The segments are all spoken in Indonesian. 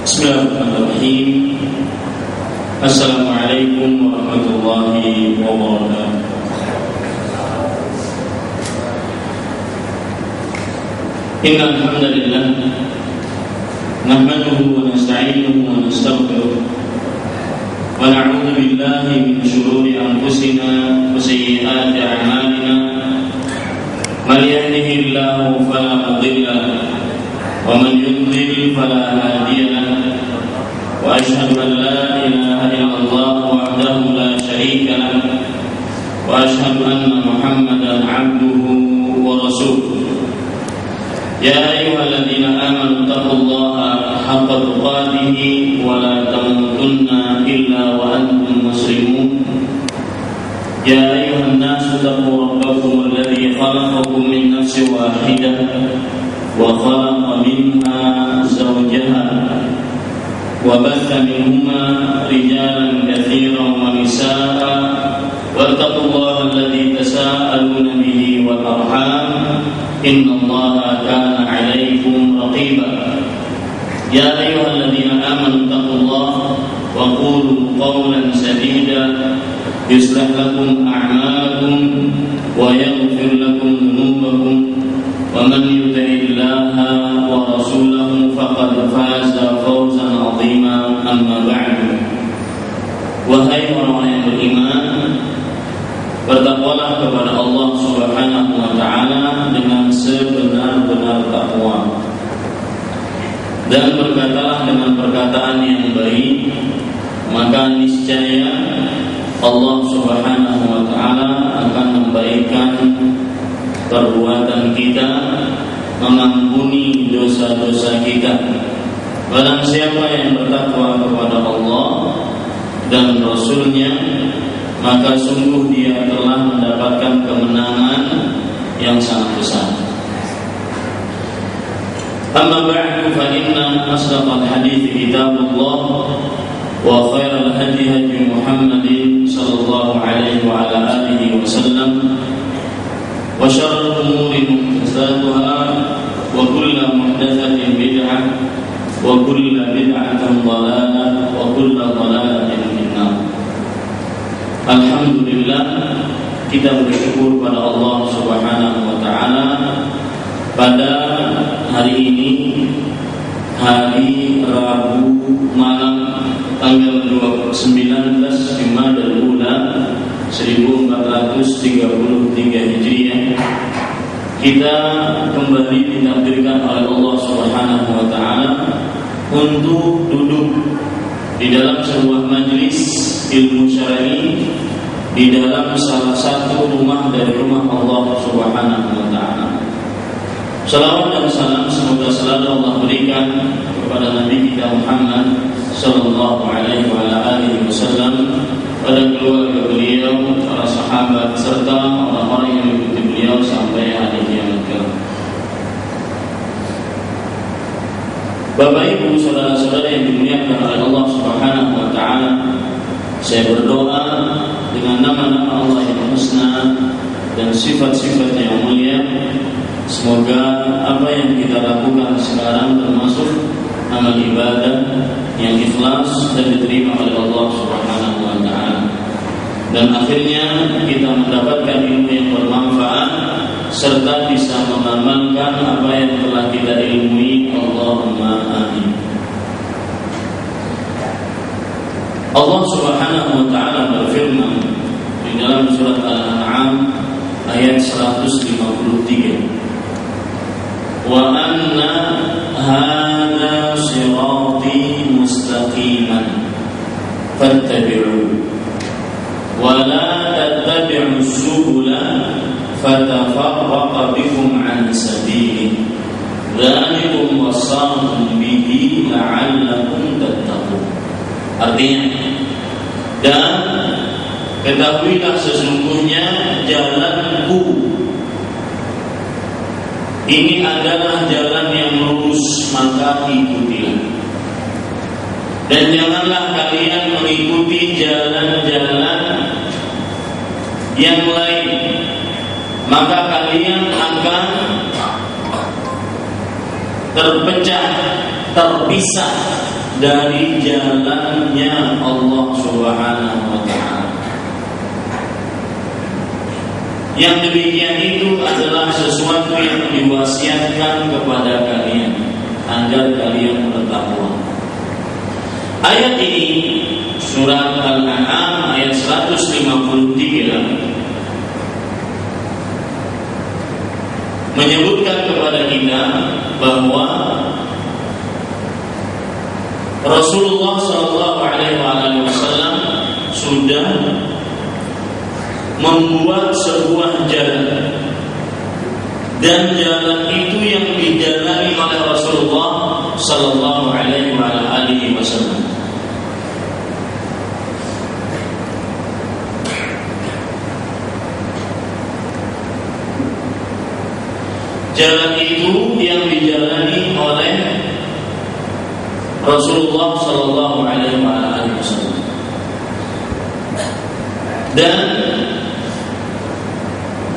Bismillahirrahmanirrahim. Assalamualaikum warahmatullahi wabarakatuh. Innal hamdalillah nahmaduhu wa nasta'inuhu wa nastaghfiruh wa na'udzu billahi min shururi anfusina wa sayyiati a'malina. Man yahdihillahu fala mudilla lahu wa man yudlil fala hadiya lahu. Wa asyhadu an la ilaha illallah wahdahu la syarika lahu wa asyhadu anna Muhammadan 'abduhu wa rasuluh. Ya ayyuhalladzina amanu taqullaha haqqa tuqatih wa la tamutunna illa wa antum muslimun. Ya ayyuhan nasu taqu rabbakum alladzi khalaqakum min nafsin wahidah wa khalaqa minha zawjaha wa batha minhuma rijalan katsiran wa nisaa'a wattaqullaha alladzi tasaaluna bihi wal arham innallaha kana 'alaykum raqiba. Ya ayyuhalladzina amanu taqullaha wa qulu qawlan sadida yuslih lakum a'malakum wa yaghfir lakum dhunubakum wa man yuti'illaha wa rasulahu faqad faza fawzan 'azima. Amma ba'du. Wahai orang-orang yang beriman, bertakwalah kepada Allah Subhanahu wa taala dengan sebenar-benar takwa, dan berkatalah dengan perkataan yang baik, maka niscaya Allah Subhanahu wa taala akan membaikkan perbuatan kita, mengampuni dosa-dosa kita. Barang siapa yang bertakwa kepada Allah dan Rasul-Nya, maka sungguh dia telah mendapatkan kemenangan yang sangat besar. Amma ba'du, fa inna asdaqal hadiits kitabullah wa khairal hadi hadi Muhammadin sallallahu alaihi wa ala alihi wasallam wa syarrul umuri muhdatsatuha wa kullu muhdatsatin bid'ah wa kullu bid'atin dhalalah wa kullu dhalalatin finnar. Alhamdulillah, kita bersyukur pada Allah Subhanahu wa taala pada hari ini, hari Rabu malam tanggal 19 Jumadal Ula 1433 Hijriah, kita kembali ditakdirkan oleh Allah Subhanahu wa taala untuk duduk di dalam sebuah majelis ilmu syar'i di dalam salah satu rumah dari rumah Allah Subhanahu wa taala. Salawat dan salam semoga selalu Allah berikan kepada Nabi kita Muhammad sallallahu alaihi wa alihi wasallam, pada keluarga beliau, para sahabat serta orang-orang yang mengikuti beliau sampai hari kiamat kelak. Bapak Ibu, saudara-saudara yang dimuliakan oleh Allah Subhanahu wa taala, saya berdoa dengan nama-nama Allah yang husna dan sifat-sifat yang mulia, semoga apa yang kita lakukan sekarang termasuk amal ibadah yang ikhlas dan diterima oleh Allah Subhanahu wa taala, dan akhirnya kita mendapatkan ilmu yang bermanfaat serta bisa mengamalkan apa yang telah kita ilmui. Allahumma amin. Allah Subhanahu wa taala berfirman di dalam surat Al-An'am ayat 153, wa anna hadza sirati mustaqiman fattabi'u wa la tattabi'us subula fatafarraqa bikum 'an sabilihi dzalikum wasaqum bihi la'allakum tattaqun. Artinya, dan ketahuilah sesungguhnya jalanku ini adalah jalan yang lurus, maka ikutilah, dan janganlah kalian mengikuti jalan-jalan yang lain, maka kalian akan terpecah, terpisah dari jalannya Allah Subhanahu wa ta'ala. Yang demikian itu adalah sesuatu yang diwasiatkan kepada kalian agar kalian bertakwa. Ayat ini surat Al-An'am ayat 153 menyebutkan kepada kita bahwa Rasulullah SAW sudah membuat sebuah jalan, dan jalan itu yang dijalani oleh Rasulullah SAW. Jalan itu yang dijalani oleh Rasulullah SAW. Dan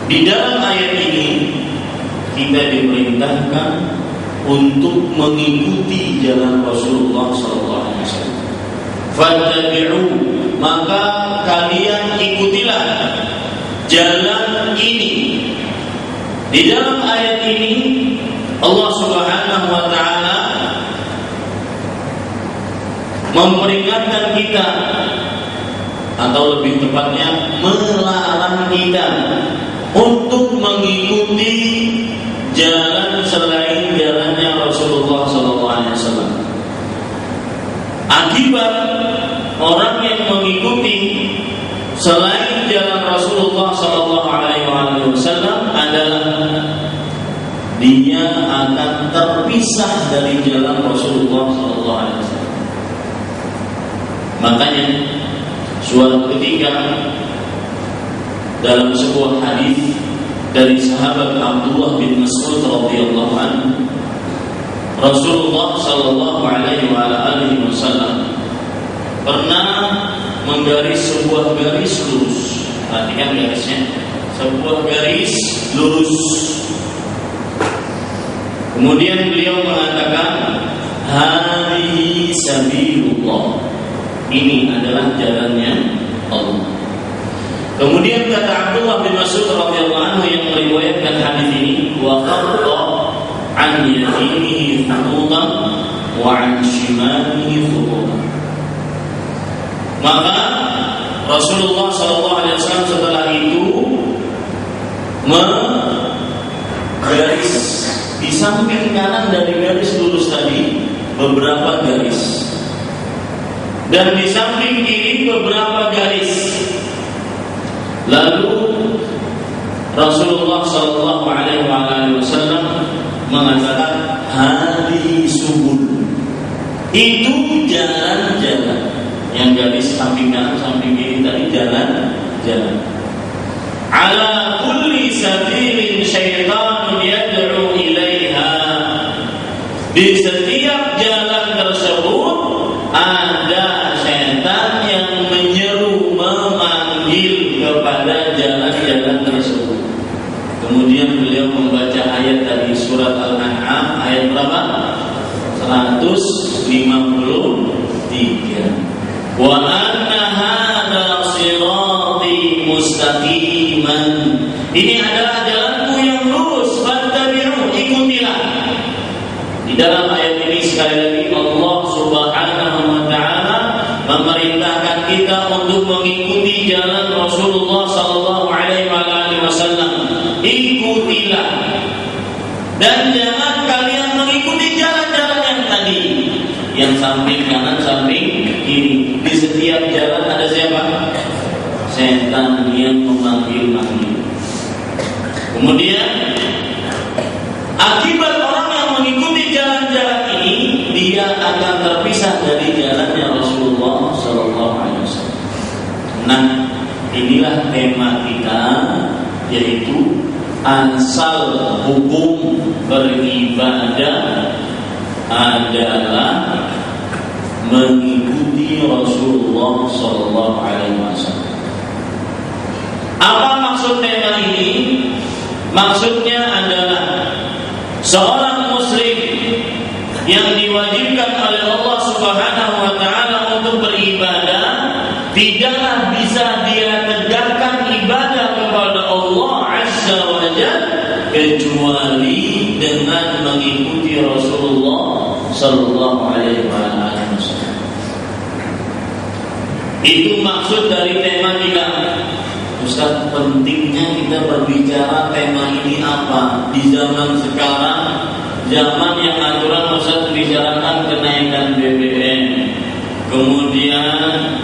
di dalam ayat ini kita diperintahkan untuk mengikuti jalan Rasulullah SAW. Fattabi'u, maka kalian ikutilah jalan ini. Di dalam ayat ini Allah Subhanahu wa ta'ala memperingatkan kita, atau lebih tepatnya melarang kita untuk mengikuti jalan selain jalannya Rasulullah SAW. Akibat orang yang mengikuti selain jalan Rasulullah SAW adalah dia akan terpisah dari jalan Rasulullah SAW. Makanya suatu ketika dalam sebuah hadis dari sahabat Abdullah bin Mas'ud radhiyallahu anhu, Rasulullah sallallahu alaihi wasallam pernah menggaris sebuah garis lurus. Perhatikan garisnya, sebuah garis lurus. Kemudian beliau mengatakan, "Hadhihi sabilullah." Ini adalah jalannya Allah. Kemudian kata Abdullah bin Mas'ud radhiyallahu anhu yang meriwayatkan hadis ini, wa qadda an yaminihi khututan wa an shimalihi khututan. Maka Rasulullah SAW setelah itu menggaris di samping kanan dari garis lurus tadi beberapa garis, dan di samping kiri beberapa garis. Lalu Rasulullah SAW mengatakan, hadhihi subul, itu jalan-jalan. Yang garis samping kanan samping kiri tadi jalan-jalan. Ala kulli sabilin syaitanun yad'u ilaiha. Di setiap jalan tersebut ada setan yang menyeru, memanggil kepada jalan-jalan tersebut. Kemudian beliau membaca ayat dari surat Al-An'am ayat berapa? 153. Wa anna hadza sirati mustaqiman. Ini adalah jalanku yang lurus, fattabi'u, ikutilah. Di dalam ayat ini sekali lagi Allah Subhanahu wa ta'ala memerintahkan kita untuk mengikuti jalan Rasulullah sallallahu alaihi wasallam. Ikutilah. Dan jangan kalian mengikuti jalan-jalan yang tadi, yang samping kanan, samping kiri. Di setiap jalan ada siapa? Setan yang memanggil-manggil. Kemudian akibat orang yang mengikuti jalan-jalan ini, dia akan terpisah dari jalannya Rasulullah SAW. Nah, inilah tema kita, yaitu asal hukum beribadah adalah mengikuti Rasulullah SAW. Apa maksud tema ini? Maksudnya adalah seorang muslim yang diwajibkan oleh Allah Subhanahu wa taala untuk beribadah, tidaklah bisa dia tegakkan ibadah kepada Allah Azza wa Jalla kecuali dengan mengikuti Rasulullah sallallahu alaihi wasallam. Itu maksud dari tema kita. Ustaz, pentingnya kita berbicara tema ini apa di zaman sekarang, zaman yang aturan Ustaz bicarakan kenaikan BBM, kemudian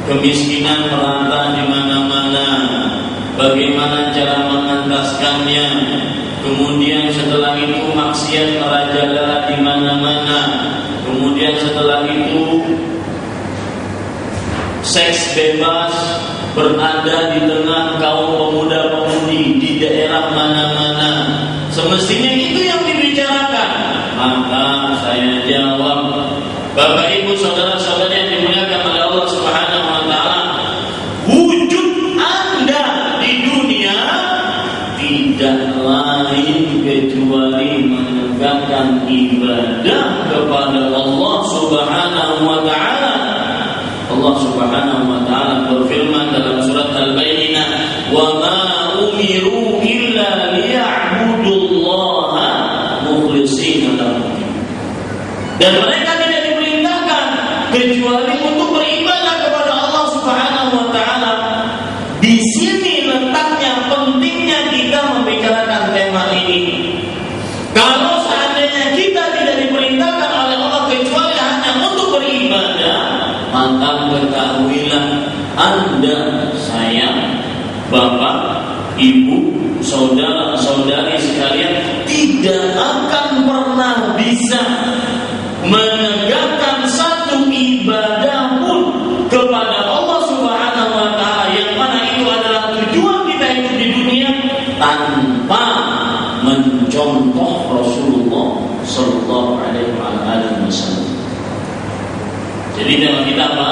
kemiskinan merata di mana-mana, bagaimana cara mengentaskannya, kemudian setelah itu maksiat merajalela di mana-mana, kemudian setelah itu seks bebas berada di tengah kaum pemuda-pemudi di daerah mana-mana. Semestinya itu yang dibicarakan. Maka saya jawab, Bapak Ibu saudara-saudara yang dimuliakan oleh Allah Subhanahu wa taala, wujud Anda di dunia tidak lain kecuali menegakkan ibadah kepada Allah Subhanahu wa taala. Allah Subhanahu wa taala berfirman dalam surat Al-Bayyinah, "Wa ma umiru illa liya'budullaha mukhlishina lahu." Dan mereka tidak diperintahkan kecuali untuk beribadah kepada Allah Subhanahu wa taala. Di sini letaknya pentingnya kita membicarakan tema ini. Kalau seandainya kita tidak diperintahkan oleh Allah kecuali hanya untuk beribadah, maka ketahuilah Anda, saya, Bapak, Ibu, saudara-saudari sekalian tidak akan pernah bisa menegakkan satu ibadah pun kepada Allah Subhanahu wa taala yang mana itu adalah tujuan kita hidup di dunia tanpa mencontoh Rasulullah sallallahu alaihi wasallam. Jadi tema kita apa?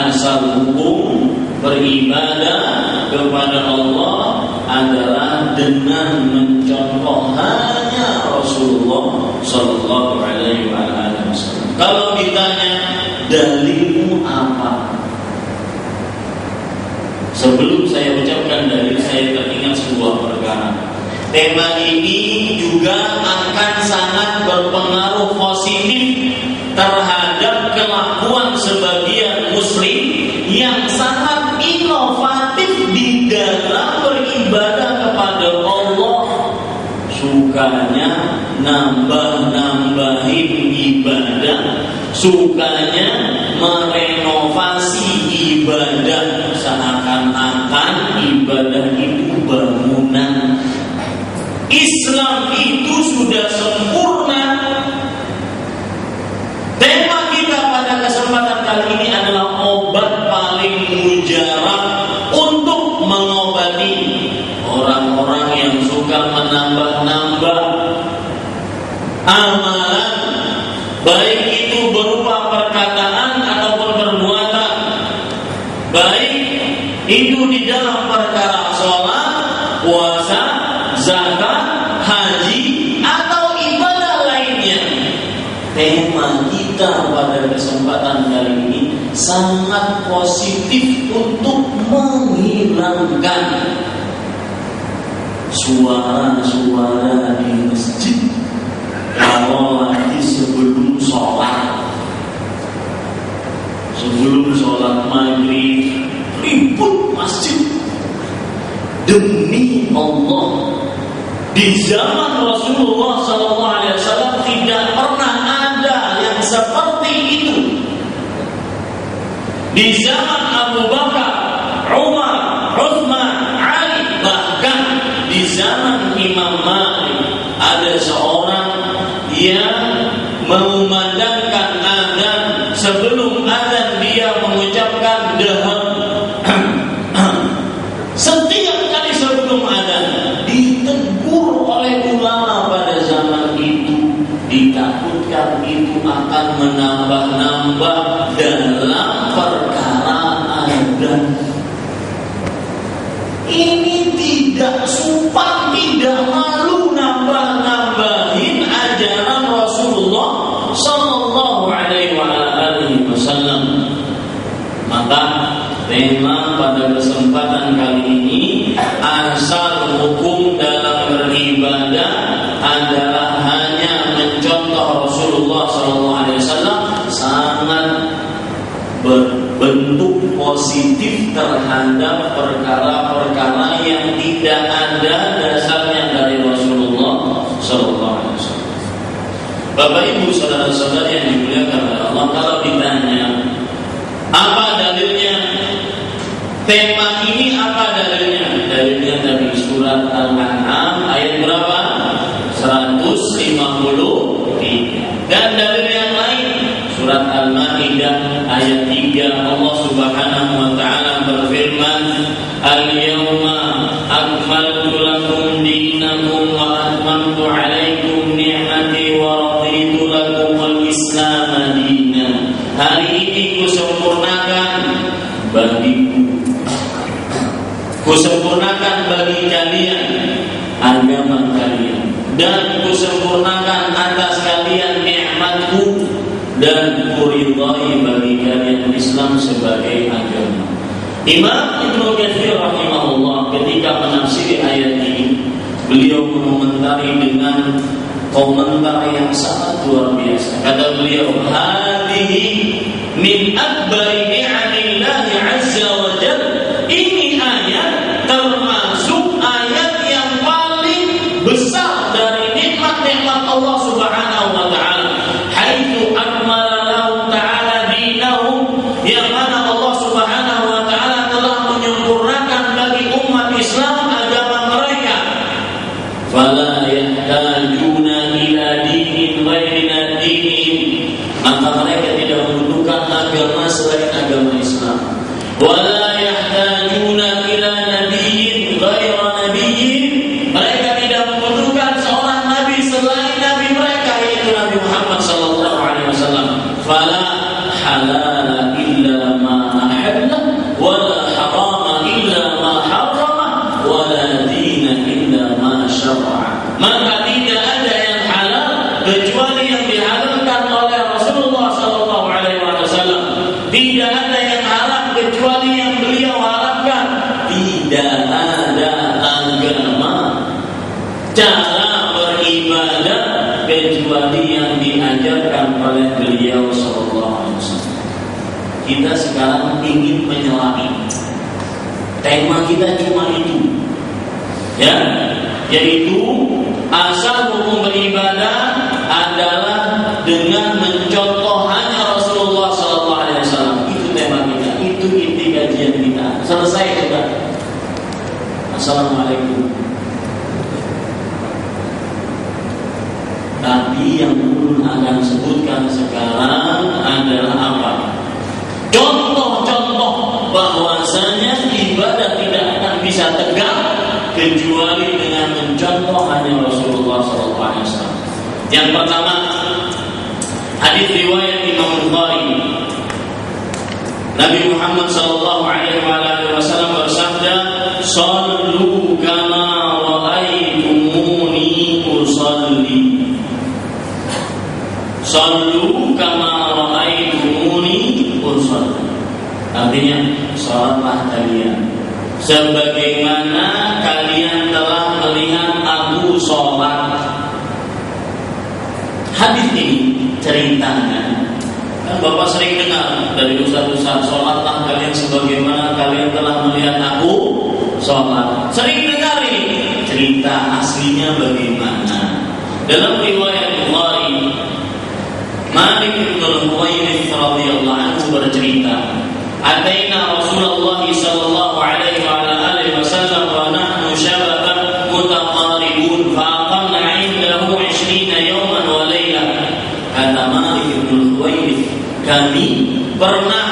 Asal hukum beribadah kepada Allah adalah dengan mencontoh hanya Rasulullah sallallahu alaihi wasallam. Kalau ditanya dalilmu apa? Sebelum saya ucapkan dalil, saya teringat sebuah perkara. Tema ini juga akan sangat berpengaruh positif terhadap kelakuan sebagian muslim yang sangat inovatif di dalam beribadah kepada Allah. Sukanya nambah-nambahin ibadah, sukanya merenovasi ibadah, seakan-akan ibadah itu bangunan. Islam itu sudah sempurna. Tema kita pada kesempatan kali ini adalah obat paling mujarab untuk mengobati orang-orang yang suka menambah-nambah amalan, baik itu berupa perkataan ataupun perbuatan, baik itu di dalam perkara sholat, puasa, zakat, haji, atau ibadah lainnya. Tema kita pada kesempatan kali ini sangat positif untuk menghilangkan suara-suara di masjid kalau lagi sebelum sholat. Sebelum sholat maghrib ribut masjid. Demi Allah, di zaman Rasulullah SAW tidak pernah ada yang seperti itu. Di zaman Abu Bakar, Umar, Utsman, Ali, bahkan di zaman Imam Malik ada seorang yang mengumandangkan azan. Sebelum azan dia mengucapkan dahar. Setiap kali sebelum azan ditegur oleh ulama pada zaman itu, ditakutkan itu akan menambah-nambah dalam perkara azan. Ini tidak sopan, tidak malu nambah-nambahin ajaran Rasulullah sallallahu alaihi wasallam. wasallam. Maka tema pada kesempatan kali ini, asal hukum dalam beribadah adalah hanya mencontoh Rasulullah SAW, sangat berbentuk positif terhadap perkara-perkara yang tidak ada dasarnya dari Rasulullah SAW. Bapak Ibu saudara-saudara yang dimuliakan oleh Allah, kalau ditanya apa dalilnya tema ini, apa dalilnya? Dalilnya dari surat Al-An'am ayat berapa? 153. Dan dalil yang lain surat Al-Maidah ayat 3, Allah Subhanahu wa taala berfirman, "Al-yawma akmaltu lakum dinakum wa atmamtu 'alaikum ni'mati wa raditu lakum al-Islam dinan." Hari ini kusempurnakan bagi kalian agama kalian, dan kusempurnakan atas kalian nikmatku, dan kuridhai bagi kalian Islam sebagai agama. Imam Ibnu Katsir rahimahullah ketika menafsiri ayat ini, beliau mengomentari dengan komentar yang sangat luar biasa. Kata beliau, "Hadhihi min akbari ni'amillahi 'azza wa jalla." Ini ayat termasuk ayat yang paling besar dari nikmat-nikmat Allah Subhanahu wa taala. Haitsu akmala lahu ta'ala dinahu, yang mana Allah Subhanahu wa taala telah menyempurnakan bagi umat Islam agama mereka. Fala yahtajuna ila dinin ghairina dinihim, maka mereka tidak membutuhkan agama selain agama Islam. Wala yahtajuna ila nabiyyin ghaira nabiyyin, mereka tidak membutuhkan seorang nabi selain nabi mereka, yaitu Nabi Muhammad sallallahu alaihi wasallam. Fala halala illa ma ahalla, wala harama illa ma harrama, wala dina illa ma syara'a. Maka tidak ada yang halal kecuali yang dihalalkan oleh Rasulullah sallallahu alaihi wasallam. Tidak ada yang haram kecuali yang beliau haramkan. Tidak ada agama, cara beribadah kecuali yang diajarkan oleh beliau sallallahu alaihi wasallam. Kita sekarang ingin menyelami tema kita cuma itu, ya, yaitu asal hukum beribadah adalah dengan mencontoh hanya Rasulullah sallallahu alaihi wasallam. Itu tema kita, itu inti kajian kita. Selesai sudah. Assalamualaikum. Tapi yang ulun akan sebutkan sekarang adalah apa? Contoh-contoh bahwasanya ibadah tidak akan bisa tegak kecuali dengan mencontoh hanya Rasulullah SAW. Yang pertama, hadis riwayat Imam Bukhari. Nabi Muhammad SAW bersabda, "Shallu kama ra'aitumuni usalli." Shallu kama ra'aitumuni usalli. Artinya, salatlah kalian sebagaimana kalian telah melihat aku sholat. Hadis ini ceritanya, kan Bapak sering dengar dari ustaz-ustaz, sholatlah kalian sebagaimana kalian telah melihat aku sholat. Sering dengar ini. Cerita aslinya bagaimana? Dalam riwayat Bukhari, Malik bin Al-Huwairits radhiyallahu anhu bercerita, "Ataina Rasulullah sallallahu alaihi wa alihi wasallam wa nahnu syababan mutaqaribun fa aqamna 'indahu 20 yawman wa laylah." Kata Malik bin Al-Huwairits, kami pernah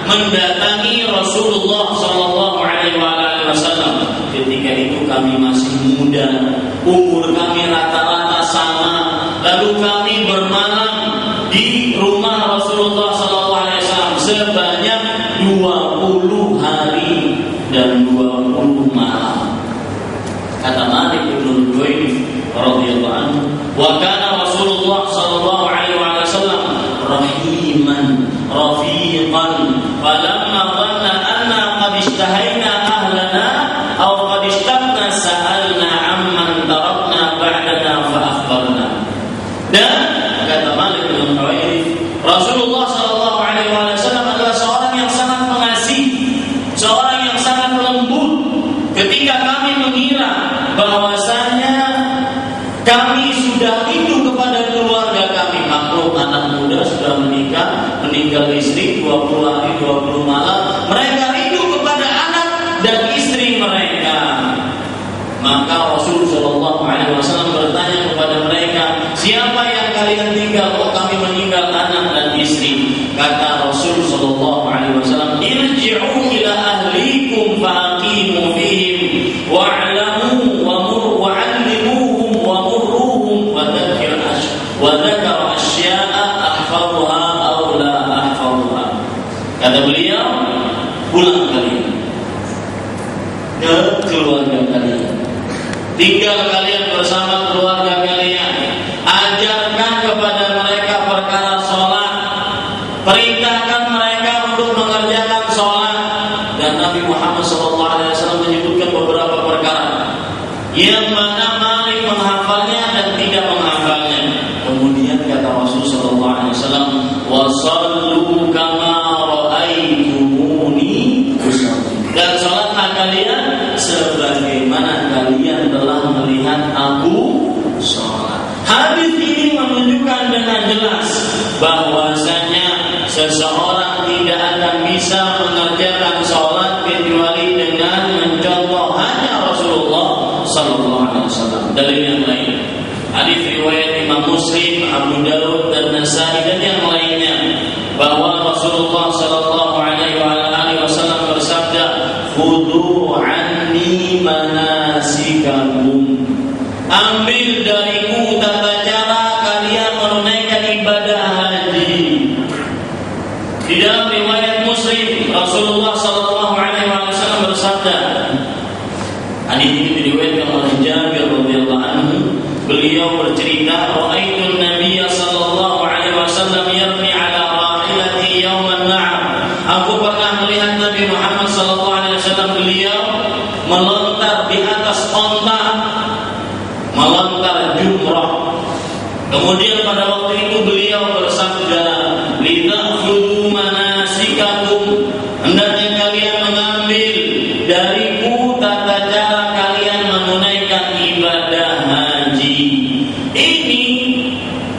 mendatangi Rasulullah sallallahu alaihi wa alihi wasallam. Ketika itu kami masih muda, umur kami rata-rata sama. Lalu kami bermalam di rumah Rasulullah sallallahu alaihi wasallam sebanyak 20 hari dan 20 malam. Kata Malik bin Al-Huwairits radhiyallahu anhu, "Wa kana Rasulullah sallallahu alaihi wasallam rahiman rafiqan صديقا فلما ظن أن قد اشتهينا أهلنا أو قد اشتقنا سألنا عمن تركنا بعدنا فأخبرنا. Dan kata Malik bin Huwairits, Rasulullah sallallahu alaihi wasallam adalah seorang yang sangat mengasihi, seorang yang sangat lembut. Ketika kami mengira bahwasanya kami sudah rindu kepada keluarga kami, maklum anak muda sudah menikah, meninggal istri 20 hari 20 malam, mereka rindu kepada anak dan istri mereka. Maka Rasul sallallahu alaihi wasallam bertanya kepada mereka, siapa yang kalian tinggal? Oh, kami meninggal anak dan istri. Kata Rasul sallallahu alaihi wasallam, irji'u ila ahlikum faqimu fihim wa'lamu wa'allimuhum wa'murruhum wa dzakir asya'a ahfadhuha aw la ahfadhuha. Kata beliau, pulang kalian ke keluarga kalian, tinggal kalian bersama keluarga kalian, ajarkan kepada mereka perkara sholat, perintahkan mereka untuk mengerjakan sholat. Dan Nabi Muhammad SAW menyebutkan beberapa perkara yang mana Malik menghafalnya dan tidak menghafalnya. Kemudian kata Rasulullah SAW, wasallu kama ra'aitumuni usalli, dan sholatlah kalian sebagaimana kalian telah melihat aku sholat. Hadis ini menunjukkan dengan jelas bahwasanya seseorang tidak akan bisa mengerjakan sholat kecuali dengan mencontoh hanya Rasulullah sallallahu alaihi wasallam. Dalil yang lain, hadis riwayat Imam Muslim, Abu Dawud dan Nasai dan yang lainnya, bahwa Rasulullah sallallahu alaihi wasallam bersabda, "Khudhu anni manasikakum." Ambil dariku tata cara kalian menunaikan ibadah haji. Di dalam riwayat Muslim, Rasulullah sallallahu alaihi wasallam bersabda, hadis ini diriwayatkan oleh Jabir radhiyallahu anhu, beliau bercerita, "Ra'aitu an-nabiy sallallahu alaihi wasallam yarmi 'ala rahilati yawm an-nahr." Aku pernah melihat Nabi Muhammad sallallahu alaihi wasallam, beliau melontar di atas onta, melontar jumrah. Kemudian pada waktu itu beliau bersabda, "Lida'khudhu manasikakum." Hendaknya kalian mengambil dariku tata cara kalian menunaikan ibadah haji. Ini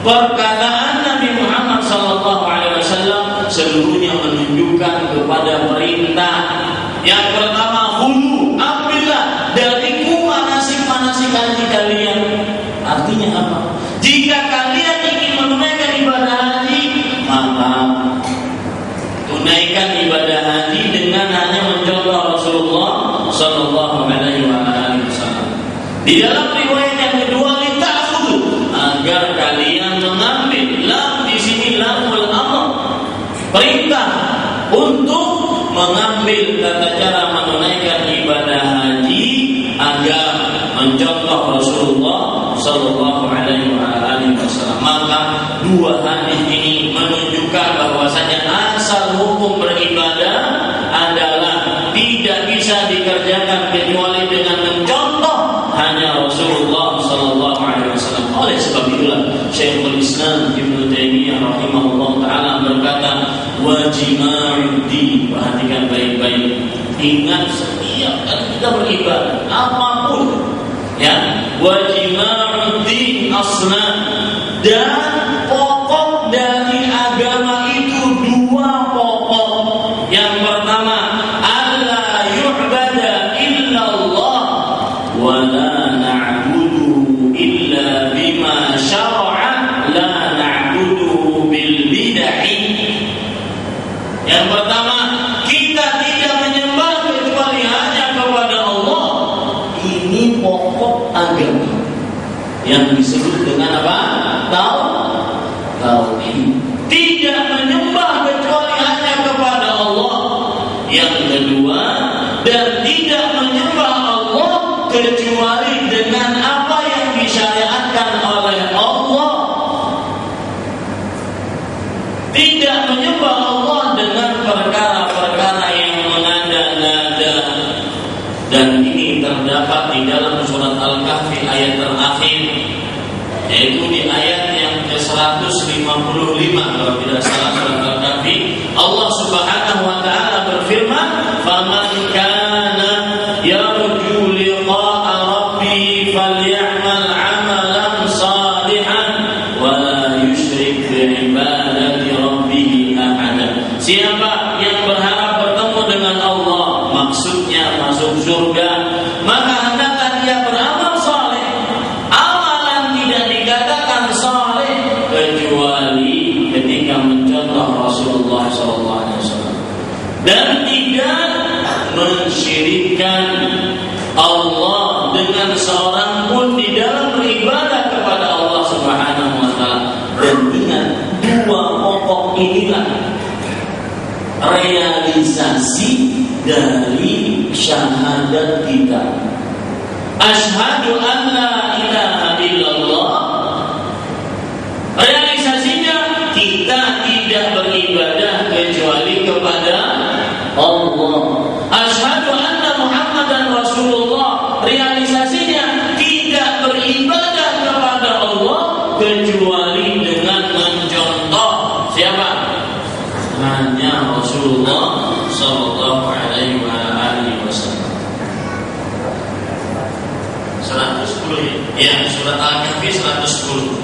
perkataan Nabi Muhammad SAW seluruhnya menunjukkan kepada perintah. Yang pertama, hulu, ambillah dariku manasik-manasik haji kalian. Artinya apa? Jika kalian ingin menunaikan ibadah haji, maka tunaikan ibadah haji dengan hanya mencontoh Rasulullah sallallahu alaihi wasallam. Di dalam riwayat yang kedua, lita'khudhu, agar kalian mengambil. Lam di sini lamul amr, perintah untuk mengambil tata cara menunaikan ibadah haji agar mencontoh Rasulullah sallallahu alaihi wasallam. Maka dua hadis ini menunjukkan bahwasanya asal hukum beribadah adalah tidak bisa dikerjakan kecuali dengan mencontoh hanya Rasulullah sallallahu alaihi wasallam. Oleh sebab itulah Syekhul Islam Ibnu Taimiyah rahimahullah taala berkata, wajima'uddin, perhatikan baik-baik, ingat setiap kali kita beribadah apapun, ya, wajima'uddin aslan, dan pokok dari agama itu dua pokok. Yang pertama, alla yu'bada illallah wa la na'budu illa bima syara'a, la na'budu bil bid'ah. Yang pertama, kita tidak menyembah kecuali hanya kepada Allah. Ini pokok agama yang disebut dengan apa? Tauhid. Tidak menyembah kecuali hanya kepada Allah. Yang kedua, dan tidak menyembah Allah kecuali dengan apa yang disyariatkan oleh Allah. Tidak menyembah Allah dengan terdapat di dalam surat Al-Kahfi ayat terakhir, yaitu di ayat yang ke-155 kalau tidak salah surat Al-Kahfi. Allah Subhanahu wa taala berfirman, "Faman kana yarju liqa'a rabbih falyamal 'amalan shalihan wa la yusyrik bi ibadati rabbih ahada." Siapa yang berharap bertemu dengan Allah, maksudnya masuk surga, maka hendaklah dia beramal saleh. Amalan tidak dikatakan saleh kecuali ketika mencontoh Rasulullah SAW dan tidak mensyirikkan Allah dengan seorang pun di dalam beribadah kepada Allah Subhanahu wa taala. Dan ingat, dua pokok inilah realisasi dari syahadat kita. Asyhadu an la ilaha illallah. Realisasinya kita tidak beribadah kecuali kepada Allah. Asyhadu anna Muhammadan Rasulullah. Realisasinya tidak beribadah kepada Allah kecuali dengan mencontoh siapa? Hanya Rasulullah sallallahu alaihi wasallam. 110 ya, surat Al-Kahfi 110.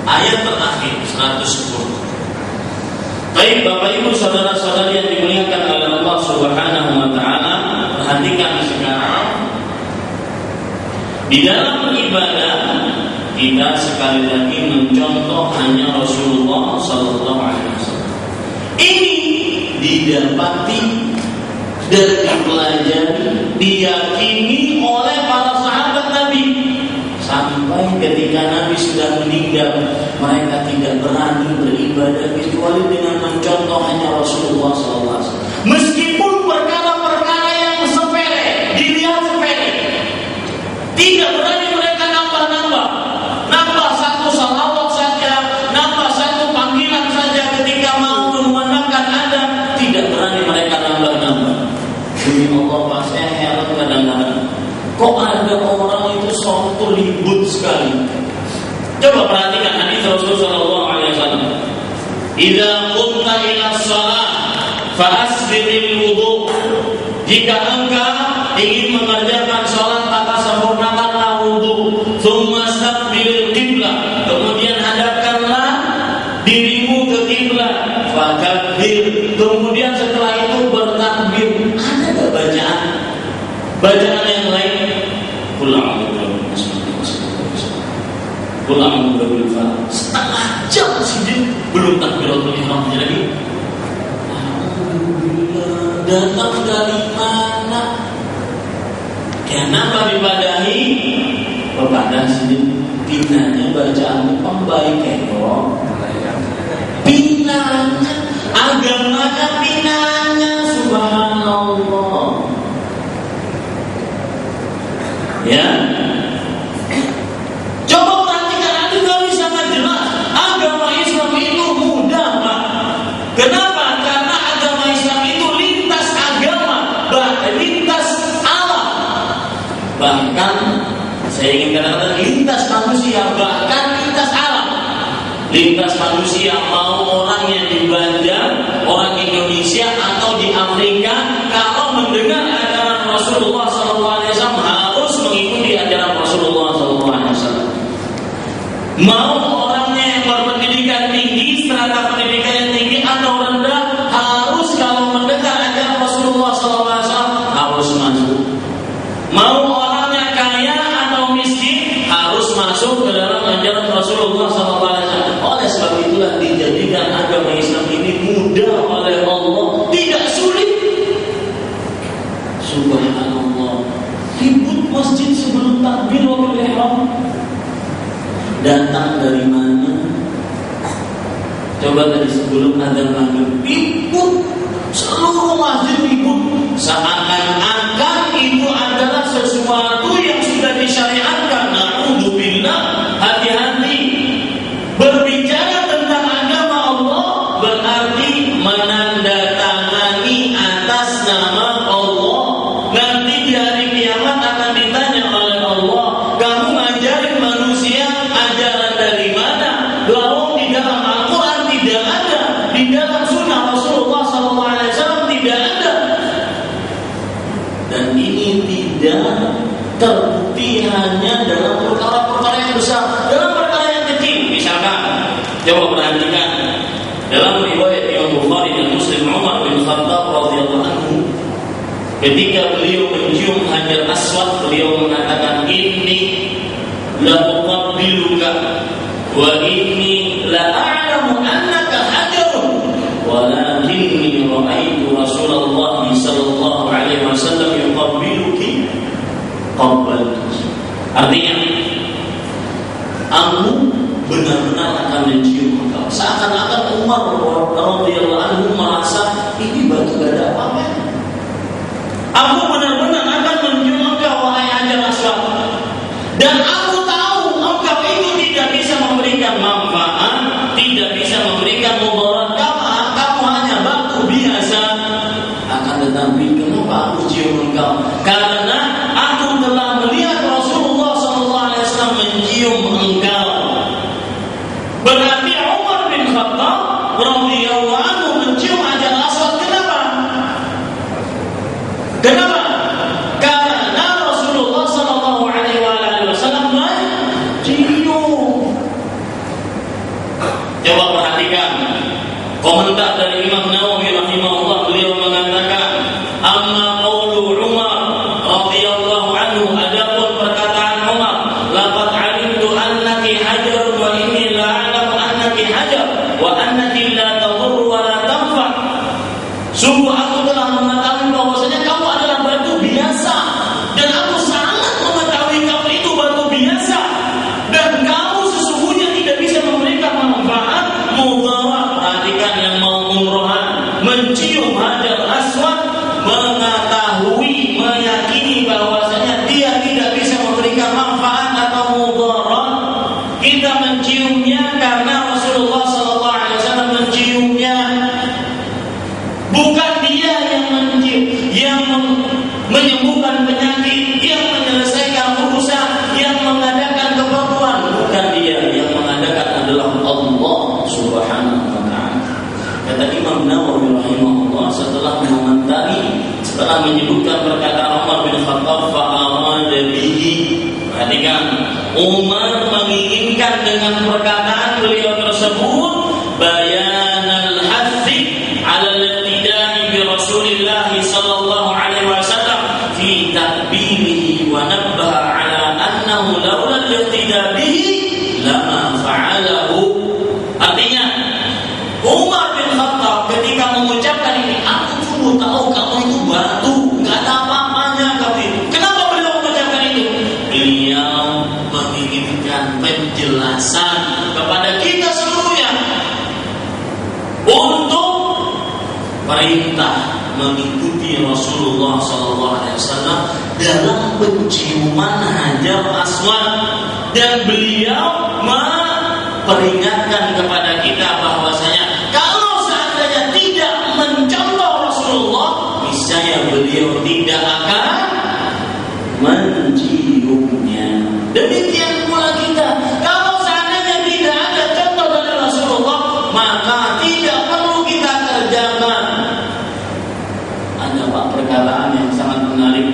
Ayat terakhir 110. Baik Bapak Ibu saudara-saudari yang dimuliakan oleh Allah Subhanahu wa taala, perhatikan sekarang di dalam ibadah kita sekali lagi mencontoh hanya Rasulullah sallallahu alaihi wasallam. Ini didapati dan dipelajari, diyakini oleh para sahabat Nabi. Sampai ketika Nabi sudah meninggal, mereka tidak berani beribadah kecuali dengan mencontoh hanya Rasulullah SAW. Meskipun perkara-perkara yang sepele, dilihat sepele, tidak berani mereka nambah-nambah satu salawat saja, nambah satu panggilan saja ketika mau memandangkan ada, tidak berani mereka nambah-nambah. Demi Allah, Pak, saya heran kadang-kadang, kok ada orang itu suatu ribut sekali. Coba perhatikan hadis Rasulullah SAW. Idza qumta ila shalah fa asbiril wudu. Jika engkau ingin mengerjakan salat maka sempurnakanlah wudu. Tsumma staqbilil qiblah. Kemudian hadapkanlah dirimu ke kiblat. Fakabbir. Kemudian setelah itu bertakbir. Ada enggak bacaan yang lain? Pulang berbulan setengah jam sih belum takbiratul ihramnya lagi. Alhamdulillah, datang dari mana? Kenapa dipadahi? Kepada sini pinanya bacaan pembaik kero. Pinanya, agamanya pinanya, subhanallah. Ya. Coba perhatikan, itu kami sangat jelas. Agama Islam itu mudah, Pak. Kenapa? Karena agama Islam itu lintas agama, lintas alam. Bahkan saya ingin katakan lintas manusia, bahkan lintas alam. Lintas manusia, mau orang yang di Banjar, orang Indonesia atau di Afrika, kalau mendengar ajaran Rasulullah SAW harus mengikuti ajaran Rasulullah SAW. Mau orangnya yang berpendidikan tinggi, strata pendidikan yang tinggi atau rendah, harus kalau mendengar ajaran Rasulullah SAW harus masuk. Mau orangnya kaya atau miskin, harus masuk ke dalam ajaran Rasulullah SAW. Oleh sebab itulah dijadikan agama Islam ini mudah oleh Allah, tidak sulit. Subhanallah. Ribut masjid sebelum takbiratul ihram. Datang dari mana? Coba tadi sebelum adzan maghrib ribut, seluruh masjid ribut, seakan-akan itu adalah sesuatu yang sudah disyariatkan. Na'udzubillah, hati-hati. Berbicara tentang agama Allah berarti menandatangani atas nama Allah. Nanti di hari kiamat di dalam sunnah Rasulullah SAW tidak ada. Dan ini tidak terbukti hanya dalam perkara-perkara yang besar, dalam perkara yang kecil. Misalkan, coba perhatikan dalam riwayat Imam Bukhari dan Muslim, Umar bin Khattab radhiyallahu anhu, ketika beliau mencium Hajar Aswad, beliau mengatakan, "Inni la uqabbiluka wa inni la a'lamu annaka hajarun walakinni ra'aitu Rasulullah sallallahu alaihi wasallam yuqabbiluki qabbaltu." Artinya, aku benar-benar akan mencium engkau. Seakan-akan Umar radhiyallahu anhu merasa ini batu gak ada apa-apa. Aku benar-benar akan mencium engkau, wahai Hajar Aswad. Dan aku tahu engkau itu tidak bisa memberikan manfaat, tidak bisa memberikan mudarat. Kamu hanya batu biasa. Akan tetapi kenapa aku cium engkau? Karena aku telah melihat Rasulullah SAW mencium engkau. Berarti Umar bin Khattab radhiyallahu anhu mencium Hajar Aswad. Kenapa? Kenapa? Karena Rasulullah sallallahu alaihi wasallam mencium. Coba perhatikan komentar dari Imam Nawawi rahimahullah, beliau mengatakan, "Amma qaulu Umar radhiyallahu anhu, adapun perkataan Umar, laqad alimtu annaki hajarun wa inni la a'lamu annaki hajar wa annaki la tadur wa la tanfa." Sungguh aku telah mengetahui bahwasanya kamu adalah batu biasa, dan aku sangat mengetahui kamu itu batu biasa, dan kamu sesungguhnya tidak bisa memberikan manfaat, mudarat. Perhatikan yang mau umrohan mencium Hajar Aswad, mengetahui, meyakini bahwasanya dia tidak bisa memberikan manfaat atau mudarat. Kita menciumnya karena Rasulullah SAW menciumnya. Bukan dia yang mencium, yang menyembuhkan penyakit, yang menyelesaikan urusan, yang mengadakan keperluan. Bukan dia, yang mengadakan adalah Allah Subhanahu wa ta'ala. Kata Imam Nawawi rahimahullah, setelah mengomentari, setelah menyebutkan perkataan Umar bin Khattab, fa'arada bihi. Perhatikan, Umar menginginkan dengan perkataan beliau tersebut bayanal hathi ala al-ibtida'i bi Rasulillah sallallahu alaihi wasallam fi takbirihi wa nabbaha ala annahu laula al-ibtida' bihi lama fa'alahu. Artinya, Umar bin Khattab ketika mengucapkan ini, aku sungguh tahu kamu itu batu, enggak ada apa-apanya kamu itu. Kenapa beliau mengucapkan itu? Beliau menginginkan penjelasan kepada kita seluruhnya untuk perintah mengikuti Rasulullah SAW dalam penciuman Hajar Aswad, dan beliau memperingatkan kepada kita bahwasanya kalau seandainya tidak mencontoh Rasulullah, niscaya beliau tidak akan menciumnya. Demikian pula kita, kalau seandainya tidak ada contoh dari Rasulullah, maka tidak perlu kita kerjakan. Ada perkataan yang sangat menarik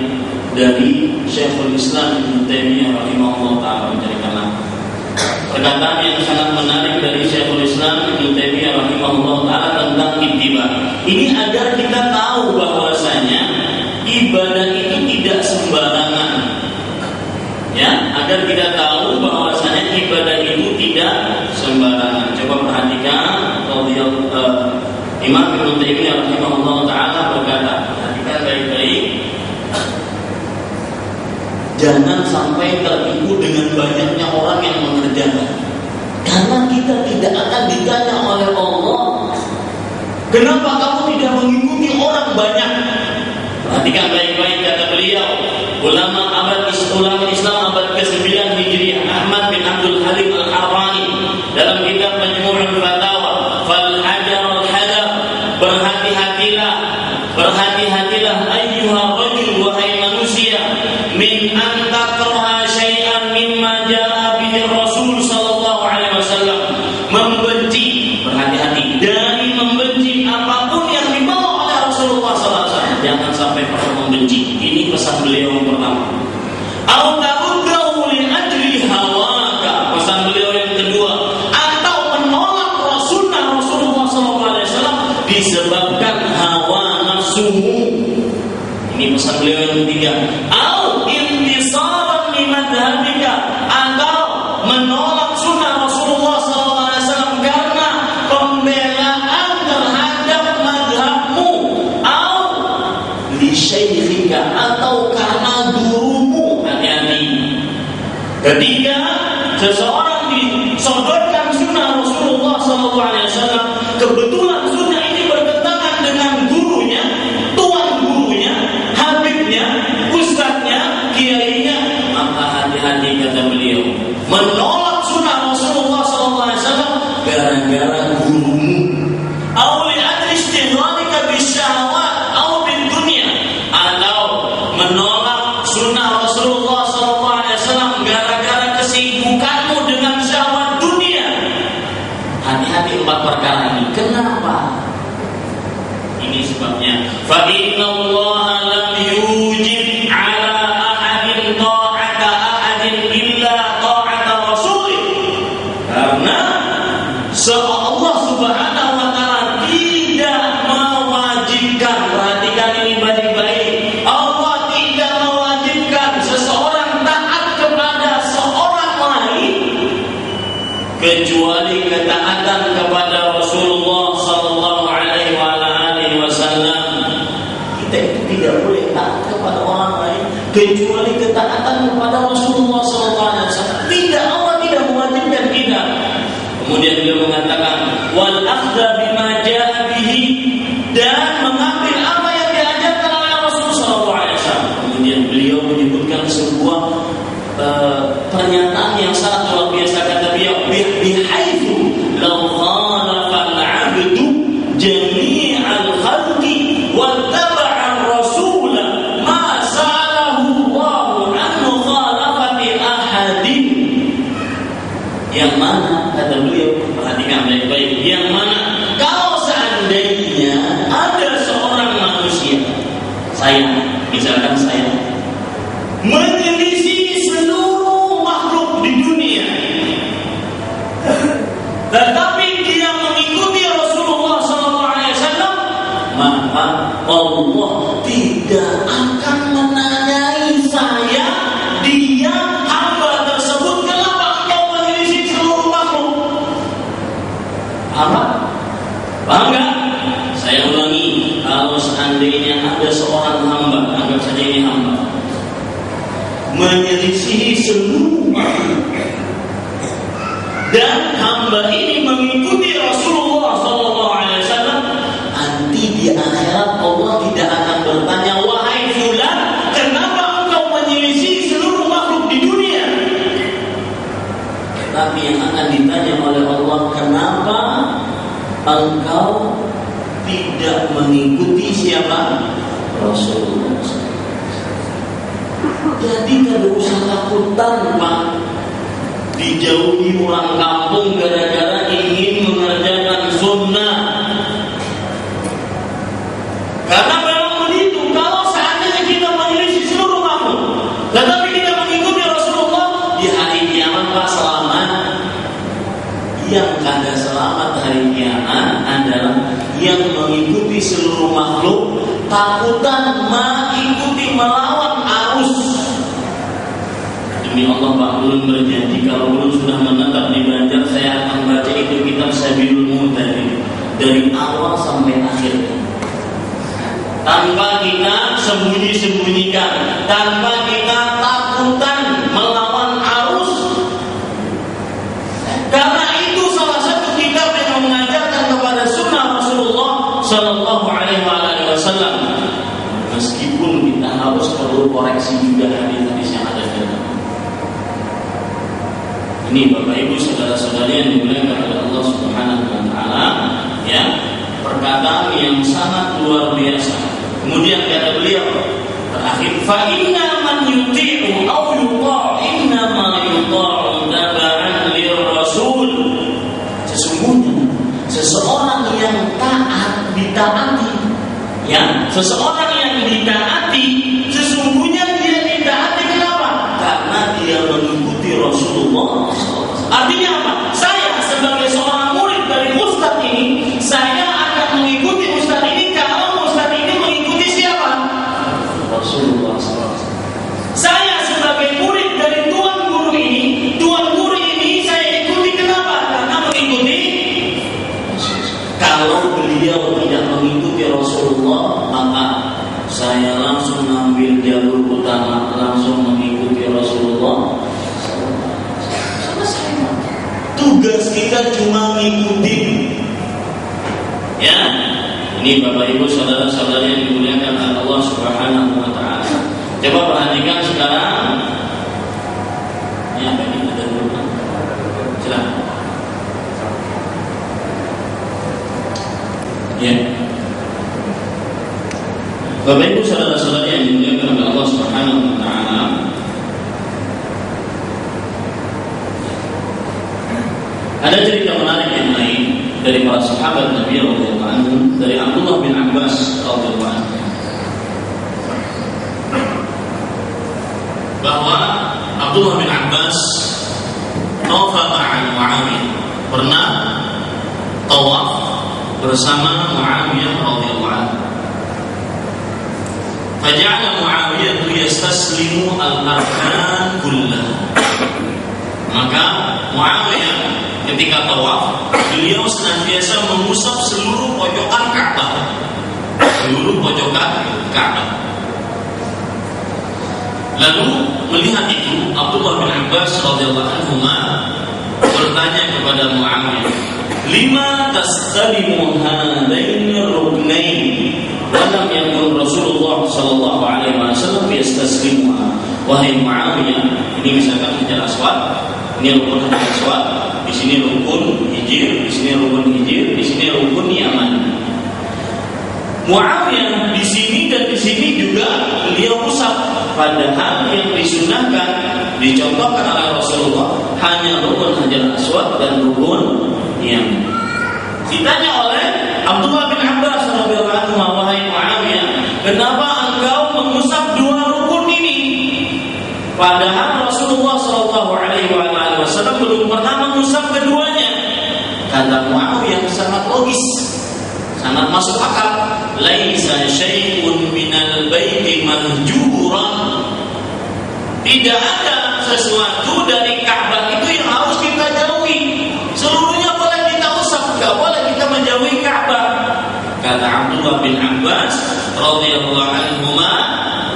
dari Syekhul Islam Ibnu Taimiyah rahimahullah ta'ala, mencarikan perkataan yang sangat menarik dari Syekhul Islam Ibnu Taimiyah rahimahullah ta'ala tentang ittiba. Ini agar kita tahu bahwasanya ibadah itu tidak sembarangan. Ya, agar kita tahu bahwasanya ibadah itu tidak sembarangan. Coba perhatikan Imam Ibnu Taimiyah rahimahullah ta'ala berkata, perhatikan baik-baik, jangan sampai tertipu dengan banyaknya orang yang mengerjakan. Karena kita tidak akan ditanya oleh Allah, kenapa kamu tidak mengikuti orang banyak? Perhatikan baik-baik kata beliau, ulama Islam abad ke-9 Hijriah, Ahmad bin Abdul Halim Al-Harrani, dalam kitab Majmu'ul Fatawa, fal hajar al-hadar, berhati-hatilah ayyuha rajul, wahai manusia, min an takraha syai'an mimma jaa bihi Rasul sallallahu alaihi wasallam, membenci, berhati-hati dari membenci benci. Ini pesan beliau yang pertama. Au ta'uddahu li ajli hawaka. Pesan beliau yang kedua, atau menolak Rasulullah SAW disebabkan hawa nafsumu. Ini pesan beliau yang ketiga. Au intisaran li madhhabika, atau menolak sunnah Rasulullah SAW karena pembelaan terhadap madhabmu. Au li syaikhika, atau karena gurumu. Hati-hati. Ketiga, seseorang disodorkan sunnah Rasulullah SAW, kebetulan sunnah ini bertentangan dengan gurunya, tuan gurunya, habibnya, ustadznya, kiainya, maka hati-hati, kata beliau. Menolak sunnah Rasulullah SAW gara-gara gurumu. Au li'adri istighralika bisyahwat au bid dunya, atau menolak sunnah Rasulullah SAW gara-gara kesibukanmu dengan syahwat dunia. Hati-hati 4 perkara ini. Kenapa? Ini sebabnya. Fa inna Allah lam yujib ala ahadin ta'ata ahadin illa ta'ata rasulih. Karena Allah Subhanahu wa ta'ala tidak mewajibkan, perhatikan ini baik-baik, Allah tidak mewajibkan seseorang taat kepada seorang lain kecuali ketaatan kepada Rasulullah sallallahu alaihi wasallam. Kita itu tidak boleh taat kepada orang lain kecuali ketaatan kepada Rasulullah sallallahu alaihi wasallam. Tidak, Allah tidak mewajibkan kita. Kemudian beliau mengatakan wal akhdha bima jaa bihi, dan mengambil apa yang diajarkan oleh Rasulullah sallallahu alaihi wasallam. Kemudian beliau menyebutkan sebuah pernyataan yang sangat luar biasa, kata beliau, bihaitsu law khalafa al-'abdu jami'al khalqi wattaba'a ar-rasul ma sa'alahu Allahu an mukhalafati ahadin. Yang mana, kata beliau, perhatikan baik-baik, yang mana kalau seandainya ada seorang manusia, saya, misalkan saya, menyelisih seluruh makhluk di dunia, tetapi dia mengikuti Rasulullah SAW, maka Allah tidak akan menanyai saya, dia hamba tersebut, kenapa engkau menyelisih seluruh makhluk? Apa? Paham gak? Saya ulangi, kalau seandainya ada seorang hamba, anggap saja ini hamba, menyelisih seluruh makhluk, dan hamba ini mengikuti Rasulullah SAW, nanti di akhirat Allah tidak akan bertanya, wahai fulan, kenapa engkau menyelisih seluruh makhluk di dunia? Tapi yang akan ditanya oleh Allah, kenapa engkau tidak mengikuti siapa? Rasulullah. Jadi tidak usah takutan, Pak, dijauhi orang kampung gara-gara ingin mengerjakan sunnah. Karena memang begitu, kalau seandainya kita menyelisih seluruh makhluk, tetapi kita mengikuti Rasulullah, di hari kiamat Pak selamat. Yang kada selamat hari kiamat adalah yang mengikuti seluruh makhluk, takutan mengikuti melawan arus. Demi Allah, Pak Ulun berjanji kalau Ulun sudah menetap di Banjar, saya akan baca itu kitab Sabilul Muhtadin dari awal sampai akhir, tanpa kita sembunyi-sembunyikan, tanpa kita takutan melawan arus. Karena itu salah satu kitab yang mengajarkan kepada sunnah Rasulullah Sallallahu Alaihi Wasallam. Meskipun kita harus perlu koreksi juga hadis-hadis yang ada di dalam. Ini Bapak Ibu saudara-saudari yang dimuliakan oleh Allah Subhanahu wa taala, ya, perkataan yang sangat luar biasa. Kemudian kata beliau terakhir, fa inna man yuti'u aw yuta' inna ma yuta'u taba'an lirrasul. Sesungguhnya seseorang yang taat ditaati, Ya, seseorang yang ditaati sesungguhnya dia ditaati kenapa? Karena dia mengikuti Rasulullah. Artinya apa? Saya sebagai seorang murid dari Ustaz ini, saya akan mengikuti Ustaz ini kalau Ustaz ini mengikuti siapa? Rasulullah. Saya sebagai murid dari tuan guru ini, tuan guru ini saya ikuti kenapa? Karena mengikuti. Kalau beliau tidak mengikuti Rasulullah, maka saya langsung ambil jalur utama, langsung mengikuti Rasulullah. Tugas kita cuma ngikutin. Ya, ini Bapak Ibu saudara-saudari yang dimuliakan oleh Allah Subhanahu wa taala. Coba perhatikan sekarang. Ya, ini ada dulu. Silakan. Ya. Bapak Ibu saudara-saudari yang dimuliakan oleh Allah Subhanahu wa taala. Ada cerita menarik yang lain dari para sahabat Nabi radhiyallahu anhu, dari Abdullah bin Abbas radhiyallahu anhu, bahwa Abdullah bin Abbas tawafa ma'al Muawiyah, pernah tawaf bersama Muawiyah radhiyallahu anhu. Faja'ala Muawiyah yastaslimu al-arkan kullah. Maka Muawiyah ketika tawaf, beliau senantiasa mengusap seluruh pojokan Ka'bah. Seluruh pojokan Ka'bah. Lalu melihat itu, Abdullah bin Abbas radhiyallahu anhu bertanya kepada Muawiyah, "Lima tastalimu hadaini ruknain?" Wa lam yakun Rasulullah sallallahu alaihi wasallam yastaslimu. Wahai Muawiyah, ini misalkan Hajar Aswad, ini rukun Hajar Aswad, di sini rukun Hijr, di sini rukun Hijr, di sini rukun Yaman. Muawiyah di sini dan di sini juga beliau usap, padahal yang disunahkan dicontohkan oleh Rasulullah hanya rukun Hajar Aswad dan rukun Yaman. Ditanya oleh Abdullah bin Abbas radhiyallahu anhu, "Wahai Muawiyah, kenapa engkau mengusap dua rukun ini? Padahal Rasulullah sallallahu alaihi wasallam belum pernah mengusap keduanya." Kata Muawiyah sangat logis, sangat masuk akal. Laisa syai'un minal baiti mahjuran. Tidak ada sesuatu dari Ka'bah itu yang harus kita jauhi. Seluruhnya boleh kita usap, enggak boleh kita menjauhi Ka'bah. Kata Abdullah bin Abbas radhiyallahu anhuma,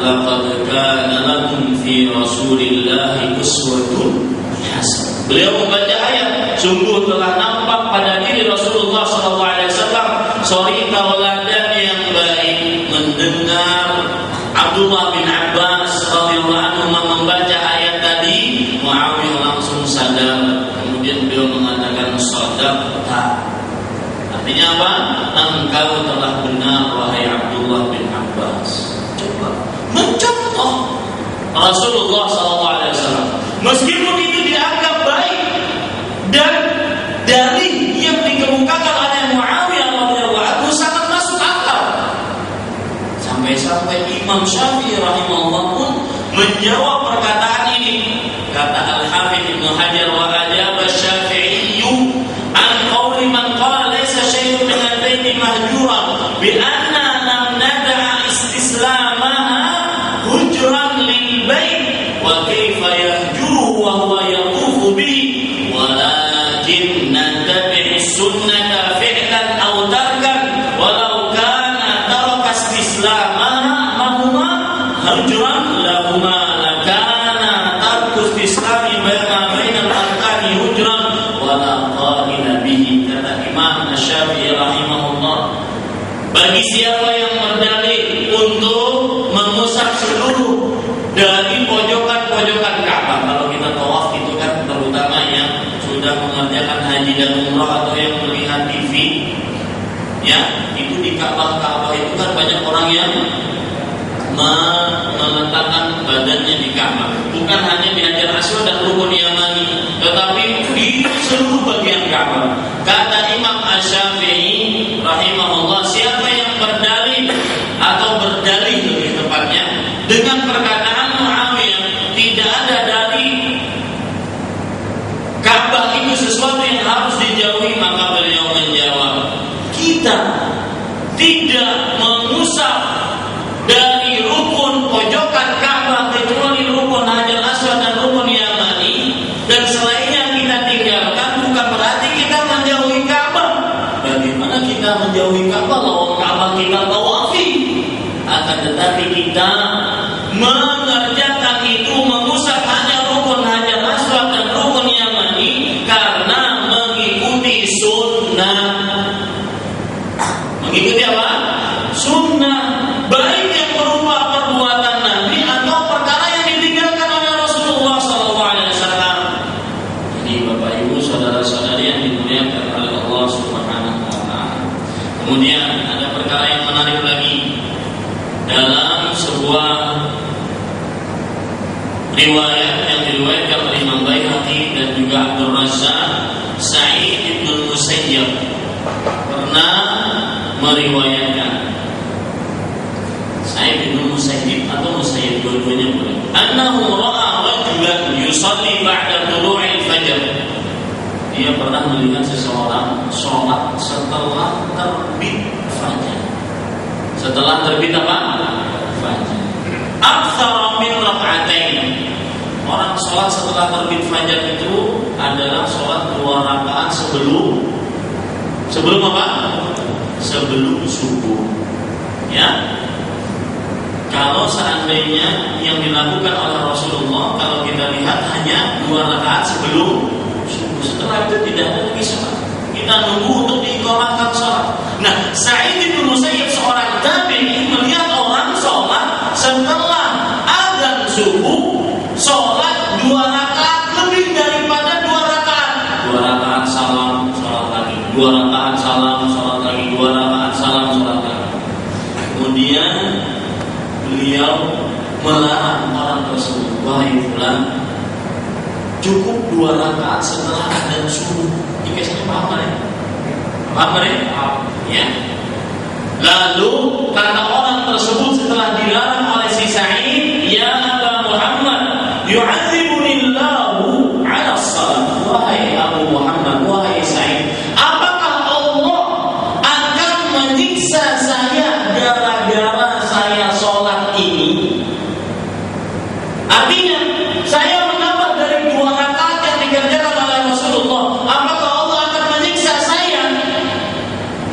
"Laqad kana lakum fi Rasulillahi uswatun hasanah." Beliau membaca ayat, "Sungguh telah nampak pada diri Rasulullah SAW suri tauladan yang baik." Mendengar Abdullah bin Abbas radhiyallahu anhu membaca ayat tadi, Muawiyah langsung sadar. Kemudian beliau mengatakan, "Shadaqta." Artinya apa? Engkau telah benar wahai Abdullah bin Abbas. Coba mencontoh Rasulullah SAW. Meskipun itu dianggap baik dan dari yang dikemukakan oleh Muawiyah radhiyallahu anhu sangat masuk akal. Sampai-sampai Imam Syafi'i rahimahullah pun menjawab perkataan ini. Kata Al-Hafidz Ibnu Hajar, "Wa ajaba Syafi'iyyu an qawli man qala laysa syai'un min al-baiti mahjuran bi anna lam nada'a istislamaha hujran lil bait wa kaifa yahjuru wa huwa yaqufu bihi walakin natabi'u sunnata fi'lan aw tarkan walau kana taraka istislamaha mahuma hujran lahuma lakana tarku istislami bainal arkani hujran wala qa'ila bihi." Kata Imam Asy-Syafi'i rahimahullah, bagi siapa yang berdalil untuk mengusap seluruh dari pojokan-pojokan Ka'bah, kalau kita tawaf itu kan terutama yang sudah mengerjakan haji dan umrah atau yang melihat TV, ya, itu di Ka'bah itu kan banyak orang yang meletakkan badannya di Ka'bah, bukan hanya di Hajar Aswad dan rukun Yamani, tetapi di seluruh bagian Ka'bah. Kata Imam Asy-Syafi'i rahimahullah, siapa yang berdalil perkataan Muawiyah tidak ada dari Ka'bah itu sesuatu yang harus dijauhi, maka beliau menjawab, kita tidak mengusap dari rukun pojokan Ka'bah kecuali rukun Hajar Aswad dan rukun Yamani, dan selainnya kita tinggalkan, bukan berarti kita menjauhi Ka'bah. Bagaimana kita menjauhi Ka'bah? Lawan Ka'bah kita tawafi, akan tetapi kita mengerjakan itu mengusap hanya rukun Hajar Aswad dan rukun Yamani karena mengikuti sunnah. Mengikuti apa? Sunnah, baik yang berupa perbuatan Nabi atau perkara yang ditinggalkan oleh Rasulullah SAW. Jadi Bapak Ibu saudara-saudari yang dimuliakan oleh Allah Subhanahu wa taala. Kemudian ada perkara yang menarik lagi dalam sebuah riwayat yang diriwayatkan oleh Imam Baihaqi dan juga Abdul Razzaq, Sa'id bin Musayyib pernah meriwayatkan, Sa'id bin Musayyib atau Musayyib dua-duanya boleh, annahu ra'a rajulan yusalli ba'da tulu'il fajr. Dia pernah melihat seseorang sholat setelah terbit fajar. Setelah terbit apa? Fajar. Aktsara min rak'atain. Orang sholat setelah terbit fajar itu adalah sholat 2 rakaat sebelum apa? Sebelum subuh. Ya. Kalau seandainya yang dilakukan oleh Rasulullah, kalau kita lihat hanya 2 rakaat sebelum subuh, setelah itu tidak ada lagi sholat. Kita nunggu untuk diiqamahkan sholat. Nah, Sa'id bin Musayyib seorang tabi'in melihat orang sholat setelah azan subuh, sholat 2 rakaat lebih daripada 2 rakaat. 2 rakaat salam, sholat lagi. 2 rakaat salam, sholat lagi. 2 rakaat salam, sholat lagi. Kemudian beliau melarang orang tersebut, wahai fulan, cukup 2 rakaat setelah azan subuh. Ini saya paham ya? Paham ya? Lalu kata orang tersebut setelah dilarang oleh si Sa'id, ya Aba Muhammad, yu'adzibunillahu 'ala shalah. Wahai Abu Muhammad, wahai Sa'id, apakah Allah akan menyiksa saya gara-gara saya sholat ini? Artinya saya menambah dari 2 rakaat yang dikerjakan oleh Rasulullah. Apakah Allah akan menyiksa saya?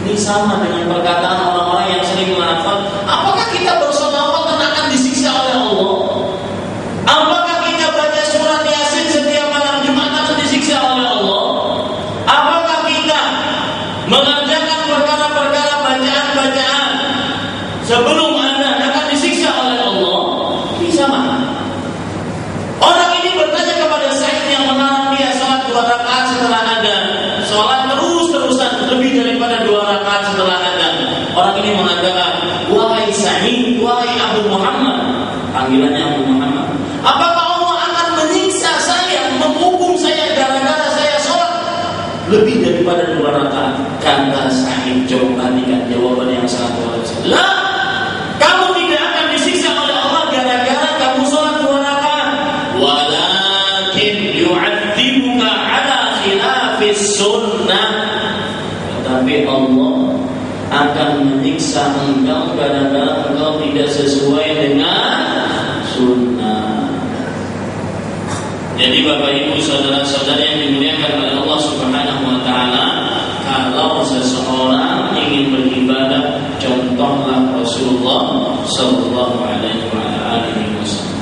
Ini sama dengan perkataan orang-orang yang sering mengatakan, apakah kita bersolawat dan akan disiksa oleh Allah? Apakah kita baca surat Yasin setiap malam Jumat akan disiksa oleh Allah? Apakah kita mengerjakan perkara-perkara bacaan-bacaan sebelum azan akan disiksa oleh Allah? Ini sama. Orang ini bertanya kepada Sa'id yang melarang dia sholat 2 rakaat setelah azan, sholat terus-terusan lebih daripada 2 rakaat setelah azan. Orang ini mengatakan, wahai Sa'id, wahai Abu Muhammad, panggilannya Abu Muhammad, apakah Allah akan menyiksa saya, menghukum saya gara-gara saya sholat lebih daripada 2 rakaat? Kata Sa'id, perhatikan jawaban yang sangat luar biasa. Lah, kamu tidak akan disiksa oleh Allah gara-gara kamu sholat 2 rakaat. Walakin yu'adzibuka 'ala khilafis sunnah. Tetapi Allah akan menyiksa engkau gara-gara engkau tidak sesuai dengan sunnah. Jadi Bapak Ibu saudara-saudari yang dimuliakan oleh Allah Subhanahu wa taala, kalau seseorang ingin beribadah, contohlah Rasulullah sallallahu alaihi wasallam.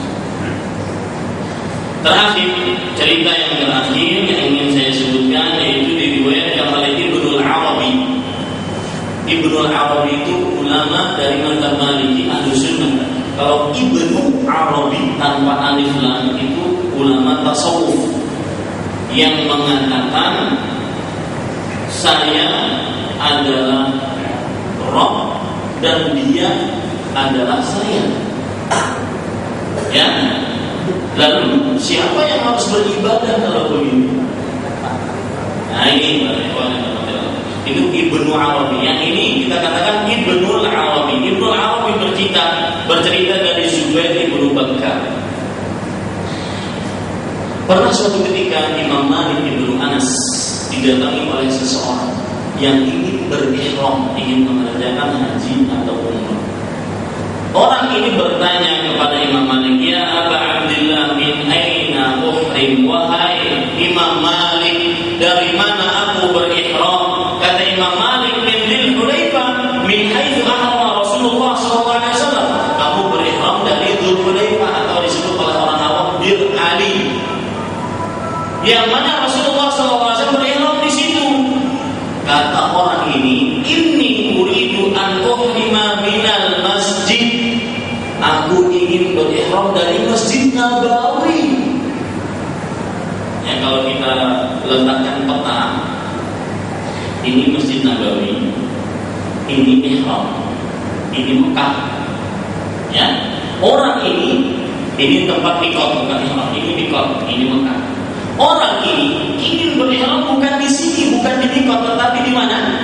Terakhir, cerita yang terakhir yang ingin saya sebutkan yaitu diriwayatkan oleh Ibnul Arabi. Ibnul Arabi itu ulama dari mazhab Maliki Ahlus Sunnah. Kalau Ibnu Arabi tanpa alif lam itu ulama tasawuf yang mengatakan saya adalah Rabb dan dia adalah saya. Ya. Lalu siapa yang harus beribadah kalau begini? Nah ini itu Ibnu Arabi. Yang ini kita katakan Ibnul Arabi. Ibnul Arabi bercerita dari Zubair Ibnu Bakar Pernah suatu ketika Imam Malik bin Anas didatangi oleh seseorang yang ingin berihram, ingin mengerjakan haji atau umrah. Orang ini bertanya kepada Imam Malik, "Ya Aba Abdillah, min aina uhrim?" Wahai Imam Malik, dari mana aku berihram? Kata Imam Malik, "Min Dzul Hulaifah, min haitsu ahram Rasulullah sallallahu alaihi wasallam." Kamu berihram dari Dzul Hulaifah, atau disebut oleh orang awam Bir Ali, yang mana Rasulullah sallallahu alaihi wasallam berihram di situ. Kata orang ini, "Inni uridu an uhrima minal masjid." Aku ingin berihram dari Masjid Nabawi. Ya, kalau kita letakkan peta, ini Masjid Nabawi, ini ihram, ini Mekah. Ya, orang ini tempat mikot, bukan ihram, ini mikot, ini Mekah. Orang ini ingin berihram bukan di sini, bukan di mikot, tetapi di mana?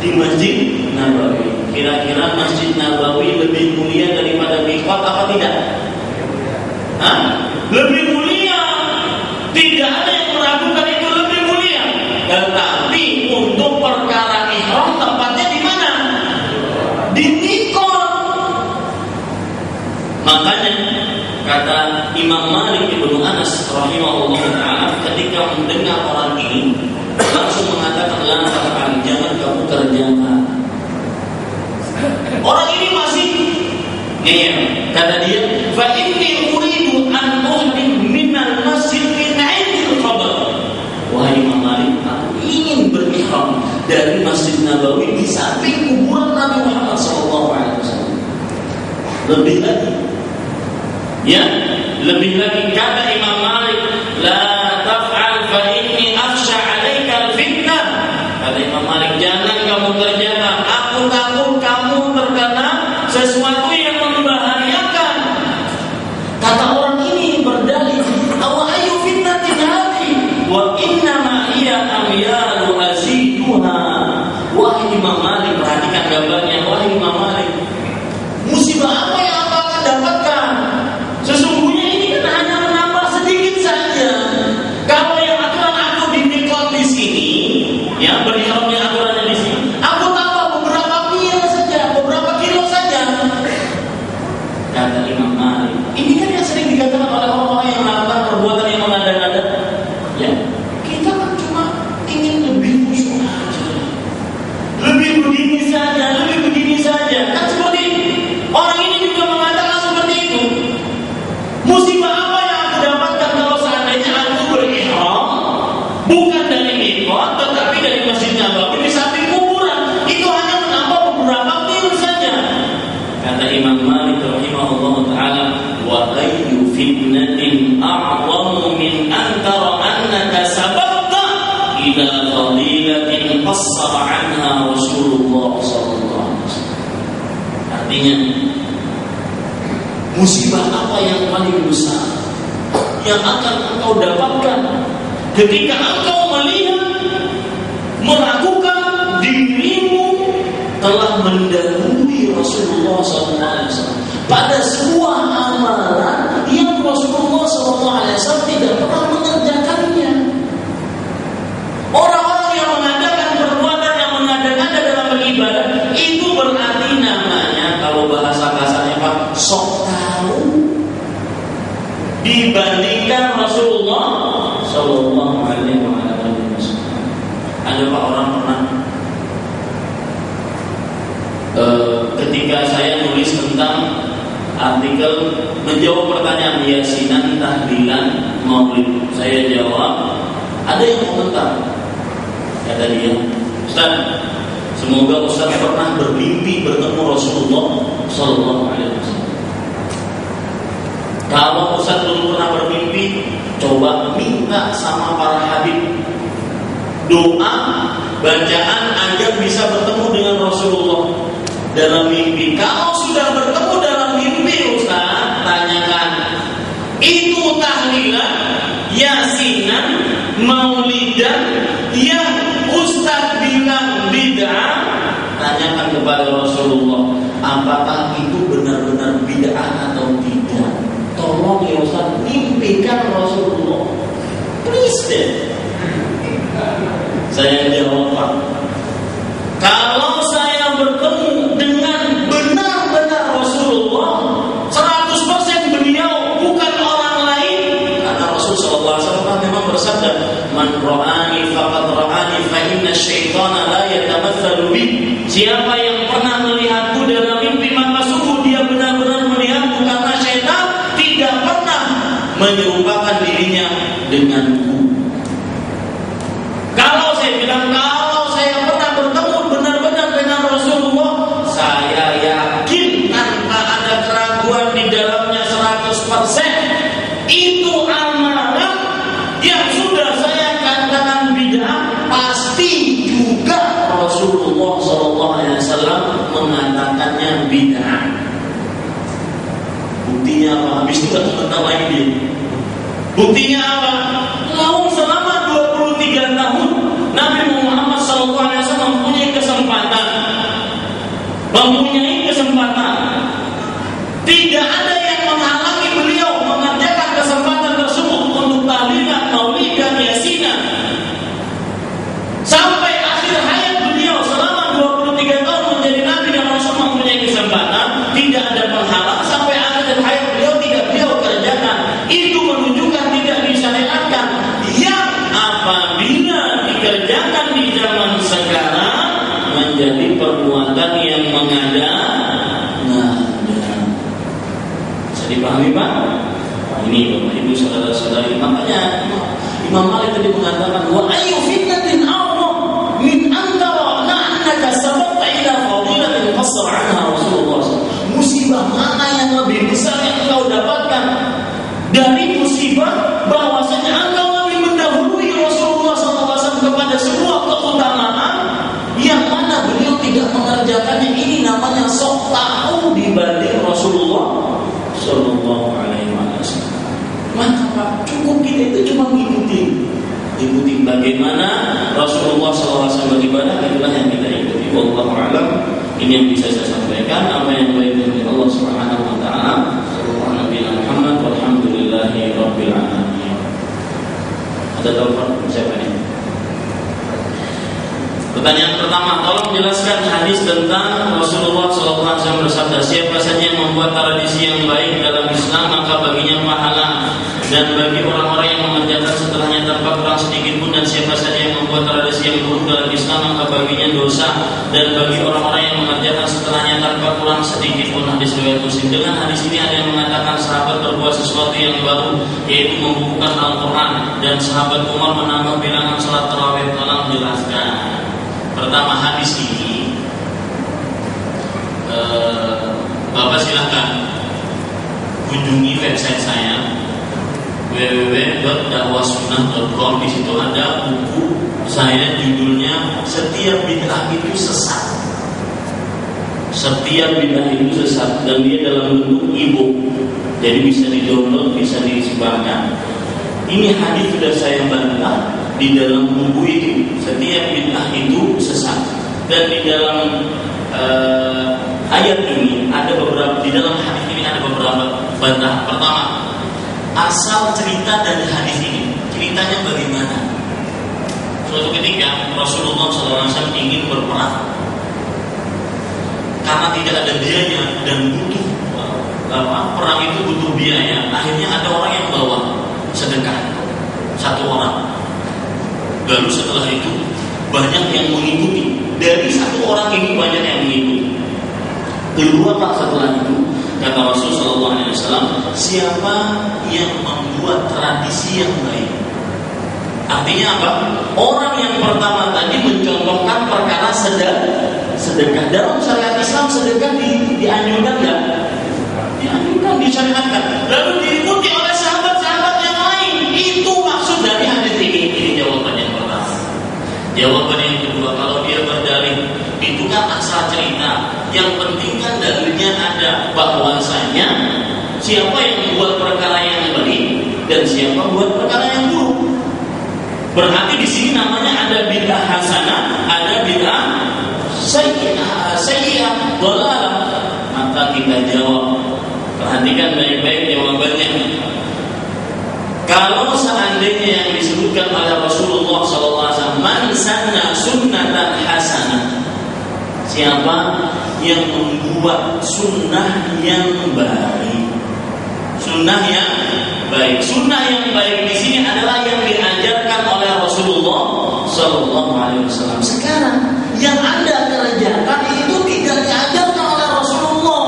Di Masjid Nabawi. Kira-kira Masjid Nabawi lebih mulia daripada mikot apa tidak? Hah? Lebih mulia. Tidak ada yang meragukan itu lebih mulia. Tetapi untuk perkara ihram tempatnya di mana? Di mikot. Makanya kata Imam Malik bin Anas rahimahullah ta'ala, ketika mendengar orang ini langsung mengatakan, "La taf'al, jangan kamu kerjakan." Orang ini masih ngeyel. Kata dia, "Fa inni uridu an uhrim minal masjid min 'indil qabr." Wahai Imam Malik, aku ingin berihram dari Masjid Nabawi di samping kuburan Nabi Muhammad SAW. Lebih lagi, ya, lebih lagi kata Imam Malik, "La taf'al fa inni akhsha 'alaika al-fitnah." Kata Imam Malik, jangan kamu kerjakan, aku takut kamu terkena sesuatu yang membahayakan. Kata orang ini berdalil, "Wa ayu fitnatin hadhi wa inna ma hiya amyalu aziduha." Wahai Imam Malik, perhatikan gambarnya. Wahai Imam Malik, musibah apa yang aku akan dapatkan? Sesungguhnya ini kan hanya menambah sedikit saja. Kalau yang aturan aku di mikot di sini, ya, berihramnya aturannya di sini, aku tambah beberapa mil saja, beberapa kilo saja. Kata Imam Malik, ini kan yang sering dikatakan oleh orang-orang yang melakukan perbuatan yang mengada-ngada. Ya, kita kan cuma ingin lebih khusyuk saja, lebih begini saja, lebih begini saja. Kan seperti itu. Orang ini juga mengatakan seperti itu. Musibah apa yang aku dapatkan kalau seandainya aku berihram bukan dari mikot tetapi dari Masjid Nabawi di samping kuburan? Itu hanya menambah beberapa mil saja. Kata Imam Malik rahimahullah ta'ala, "Wa ayyu fitnatin a'zamu min an tara annaka sabaqta ila fadilatin qassara 'anha Rasulullah sallallahu alaihi wasallam." Artinya, musibah apa yang paling besar yang akan engkau dapatkan ketika engkau melihat, melakukan dirimu telah mendahului Rasulullah SAW pada sebuah amalan yang Rasulullah SAW tidak pernah mengerjakannya. Orang-orang yang mengadakan perbuatan yang mengada-ngada dalam beribadah itu berarti namanya, kalau bahasa-bahasanya Pak, sok tahu dibandingkan Rasulullah Sallallahu Alaihi Wasallam. Ada Pak orang pernah ketika saya nulis tentang artikel menjawab pertanyaan yasinan, tahlilan, maulid, saya jawab, ada yang komentar, kata dia, "Ustaz, semoga Ustaz pernah bermimpi bertemu Rasulullah Sallallahu Alaihi Wasallam. Kalau Ustaz belum pernah bermimpi, coba minta sama para habib doa, bacaan agar bisa bertemu dengan Rasulullah dalam mimpi. Kalau sudah bertemu dalam mimpi, Ustaz, tanyakan, itu tahlilan, yasinan, maulidan yang Ustaz bilang bid'ah, tanyakan kepada Rasulullah, apakah itu benar-benar bid'ah atau tidak. Tolong ya Ustaz, mimpikan Rasulullah. Kristen. Saya jawab, Pak, kalau saya bertemu dengan benar-benar Rasulullah, 100% beliau, bukan orang lain. Karena Rasulullah SAW memang bersabda, "Man ra'ani faqad ra'ani fa inna syaitana la yatamatsalu bi." Siapa yang pernah melihatku dalam mimpi, maka sungguh dia benar-benar melihatku, karena syaitan tidak pernah menyerupakan dirinya denganku. Kalau saya bilang, kalau saya pernah bertemu benar-benar dengan Rasulullah, saya yakin tanpa ada keraguan di dalamnya 100%, itu amalan yang sudah saya katakan bid'ah, pasti juga Rasulullah SAW mengatakannya bid'ah. Buktinya apa? Habis itu tak lagi dia. Buktinya apa? Lalu selama 23 tahun Nabi Muhammad SAW mempunyai kesempatan. Tidak ada yang menghalangi beliau mengerjakan kesempatan tersebut untuk tahlilan, maulid dan yasinan. Sampai akhir hayat beliau selama 23 tahun menjadi Nabi dan Rasul mempunyai kesempatan, tidak ada penghalang. Sampai akhir hayat beliau tidak beliau kerjakan. Itu menunjukkan tidak disyariatkan. Yang apabila dikerjakan di zaman sekarang menjadi perbuatan yang mengada-ngada. Bisa dipahami, Pak? Ini Bapak Ibu saudara-saudari, makanya Imam Malik tadi mengatakan, wa ayyu fitnatin a'zam min antara annaka sabaqta ila fadilatin qassara anha Rasulullah. Musibah mana yang lebih besar yang engkau dapatkan dari musibah bahwasanya engkau lebih mendahului Rasulullah SAW kepada sebuah keutamaan yang mana beliau tidak mengerjakannya. Ini namanya sok tahu dibanding Rasulullah Sallallahu Alaihi Wasallam. Maka Pak, cukup kita itu cuma ikuti bagaimana Rasulullah SAW beribadah, itulah yang kita ikuti. Wallahu a'lam. Ini yang bisa saya sampaikan. Apa yang baik dari Allah Subhanahu Wa Taala. Nabi Muhammad, walhamdulillahi rabbil alamin. Ada telepon siapa ini? Pertanyaan pertama, tolong jelaskan hadis tentang Rasulullah SAW bersabda, siapa saja yang membuat tradisi yang baik dalam Islam maka baginya pahala, dan bagi orang-orang yang mengerjakan setelahnya tanpa kurang sedikit pun, dan siapa saja yang membuat tradisi yang buruk dalam Islam maka baginya dosa, dan bagi orang-orang yang mengerjakan setelahnya tanpa kurang sedikit pun. Hadis riwayat Muslim. Dengan hadis ini ada yang mengatakan sahabat berbuat sesuatu yang baru, yaitu membukukan Al-Quran, dan sahabat Umar menambah bilangan salat tarawih. Tolong jelaskan. Pertama, hadis ini Bapak silahkan kunjungi website saya www.dakwahsunnah.com. Di situ ada buku saya, judulnya Setiap Bid'ah Itu Sesat. Setiap bid'ah itu sesat, dan dia dalam bentuk e-book, jadi bisa di-download, bisa disebarkan. Ini hadis sudah saya bantah di dalam buku itu. Setiap bid'ah itu sesat. Dan di dalam ayat ini ada beberapa, di dalam hadis ini ada beberapa bantah. Pertama, asal cerita dari hadis ini, ceritanya bagaimana? Suatu ketika Rasulullah SAW ingin berperang, karena tidak ada biaya dan butuh perang itu butuh biaya. Akhirnya ada orang yang bawa sedekah, satu orang. Lalu setelah itu banyak yang mengikuti. Dari satu orang ini banyak yang mengikuti. Kedua, setelah itu kata Rasulullah SAW, siapa yang membuat tradisi yang baik? Artinya apa? Orang yang pertama tadi mencontohkan perkara sedekah. Dalam syariat Islam sedekah dianjurkan enggak? Dianjurkan, disyariatkan. Lalu diikuti oleh sahabat-sahabat yang lain. Itu maksud dari hadis ini. Ini jawaban yang pertama. Jawaban yang kedua, kalau dia berdalil, itu kan asal cerita. Yang penting kan dalilnya ada, bahwasanya siapa yang membuat perkara yang baik dan siapa buat perkara yang buruk. Berarti di sini namanya ada bid'ah hasanah, ada bid'ah sayyi'ah, dhalalah. Maka kita jawab, perhatikan baik-baik jawabannya. Kalau seandainya yang disebutkan oleh Rasulullah SAW, man sanna sunnatan hasanah, siapa yang membuat sunnah yang baik. Sunnah yang baik. Sunnah yang baik di sini adalah yang diajarkan oleh Rasulullah SAW. Sekarang yang Anda kerjakan itu tidak diajarkan oleh Rasulullah.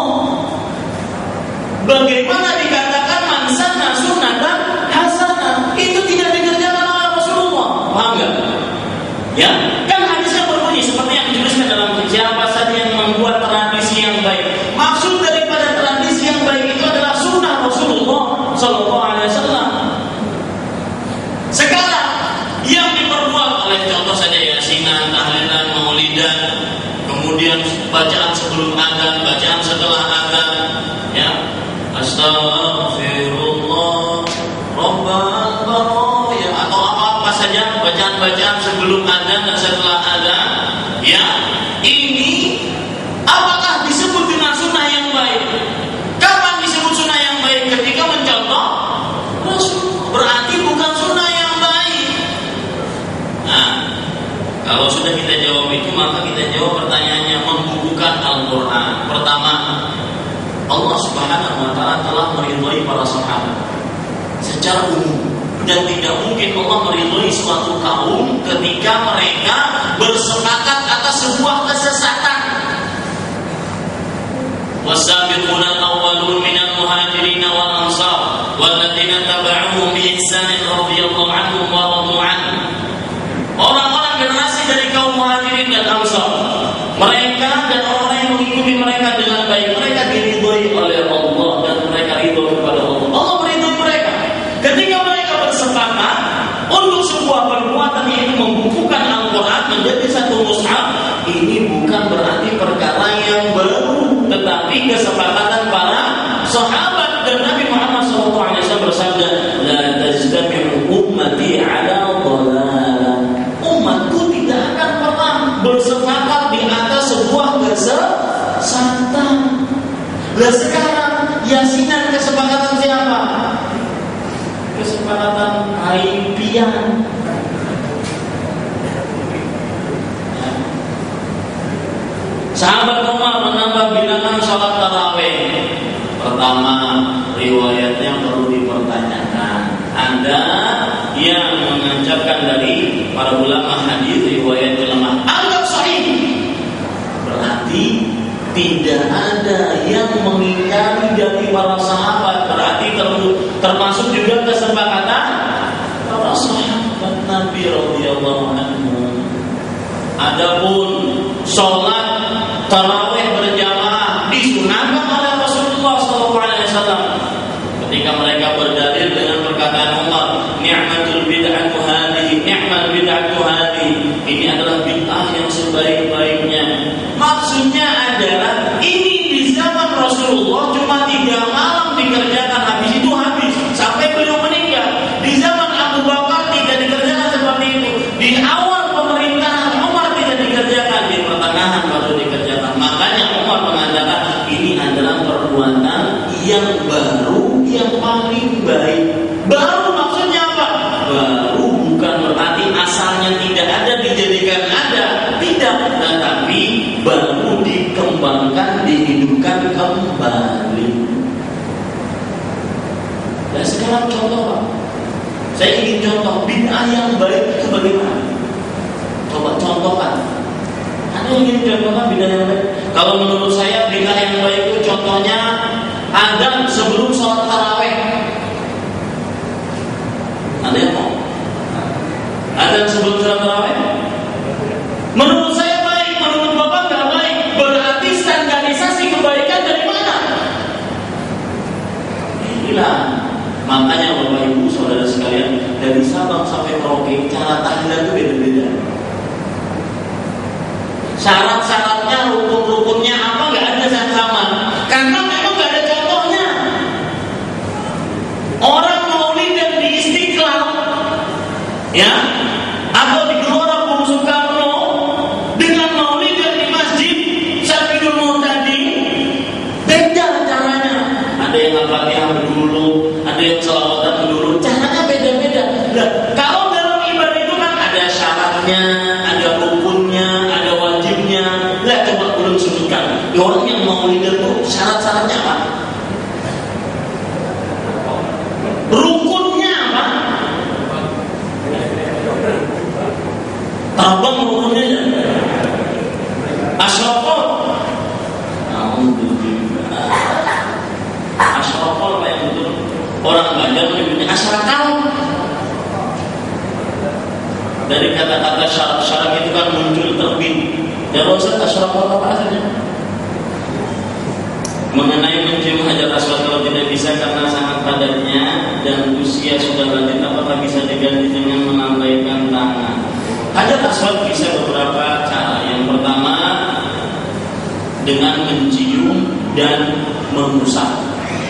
Bagaimana dikatakan man sanna sunnatan hasanah? Itu tidak dikerjakan oleh Rasulullah. Paham nggak? Ya, kan hadisnya berbunyi seperti yang dituliskan dalam siapa saja yang membuat tradisi yang baik. Maksud daripada tradisi yang baik itu adalah sunnah Rasulullah SAW. Sekarang yang diperbuat oleh contoh saja yasinan, tahlilan, maulidan, kemudian bacaan sebelum adzan, bacaan setelah adzan, ya, Astaghfirullah Rabbal Baraya, atau apa saja bacaan-bacaan sebelum adzan dan setelah adzan, ya, ini apakah disebut dengan sunnah yang baik? Kapan disebut sunnah yang baik? Ketika mencontoh Rasul, berarti bukan sunnah yang baik. Nah, kalau sudah kita jawab itu, maka kita jawab pertanyaannya membukukan Al-Quran. Pertama, Allah Subhanahu wa Ta'ala telah meridhai para sahabat secara umum, dan tidak mungkin Allah meridhai suatu kaum ketika mereka bersepakat atas sebuah kesesatan. Wasabiquna al-awwalun minal muhajirin wal ansar walladzina tabauhum bi ihsanin radhiyallahu anhum wa radu anhu. Orang-orang generasi dari kaum muhajirin dan ansar, mereka dan orang yang mengikuti mereka dengan baik, mereka diridhoi oleh Allah dan mereka ridho kepada Allah. Allah meridhoi mereka ketika mereka bersepakat untuk sebuah perbuatan, yaitu membukukan Al-Quran menjadi satu mushaf. Ini bukan berarti perkara yang baru, tetapi kesepakatan para sahabat. Dan Nabi Muhammad SAW bersabda, la tajtami'u ummati ala dhalalah. Umatku tidak akan pernah bersepakat di atas sebuah kesesatan. Nah sekarang yasinan kesepakatan siapa? Kesepakatan Aipian. Sahabat Umar menambah bilangan sholat tarawih. Pertama, riwayatnya perlu dipertanyakan. Ada yang mengancapkan dari para ulama hadis riwayat lemah, anggap sahih. Berarti tidak ada yang mengingkari dari para sahabat. Berarti termasuk juga kesepakatan para sahabat Nabi radhiyallahu anhu. Adapun sholat tarawih berjamaah disunahkan oleh Rasulullah SAW ketika mereka berdalil dengan perkataan Umar, ni'matul bid'atu hadhihi, ni'mal bid'atu hadhihi. Ini adalah bid'ah yang sebaik-baiknya. Maksudnya adalah ini di zaman Rasulullah cuma 3 malam dikerjakan, habis itu habis sampai beliau meninggal. Di zaman Abu Bakar tidak dikerjakan seperti itu. Di awal pemerintahan Umar tidak dikerjakan, di pertengahan baru dikerjakan. Makanya Umar mengatakan ini adalah perbuatan yang baru, yang paling baik. Baru maksudnya apa? Baru bukan berarti asalnya tidak ada dijadikan ada, tidak, tetapi baru dikembangkan, dihidupkan kembali. Dan sekarang contoh Pak, saya ingin contoh bid'ah yang baik itu bagaimana? Coba contohkan. Ada yang ingin contohkan bid'ah yang baik? Kalau menurut saya bid'ah yang baik itu contohnya adzan sebelum sholat tarawih. Ada yang mau? Adzan sebelum sholat tarawih? Menurut saya baik, menurut Bapak nggak baik. Berarti standarisasi kebaikan dari mana? Inilah makanya Bapak Ibu saudara sekalian, dari Sabang sampai Merauke cara tahlilan itu beda-beda. Syarat-syaratnya, rukun-rukunnya apa nggak ada yang sama. Karena memang nggak ada contohnya. Orang maulidan di Istiqlal, ya, atau di Gelora Bung Soekarno dengan maulidan di Masjid Syariful Muhtadi beda caranya. Ada yang Al-Fatihah dulu, ada yang sholawatan dulu, caranya beda. akidah itu syarat-syaratnya apa? Rukunnya apa? Tabang rukunnya ya. Asyraqah. Asyraqah apa yang betul? Orang Banjar menyebutnya asrakal. Dari kata-kata syarak itu kan muncul terbit. Ya Ustaz, asyraqah apa artinya? Mengenai mencium hajar aswad kalau tidak bisa karena sangat padatnya dan usia sudah lanjut, apakah bisa diganti dengan melambaikan tangan? Hajar aswad bisa beberapa cara. Yang pertama dengan mencium dan mengusap.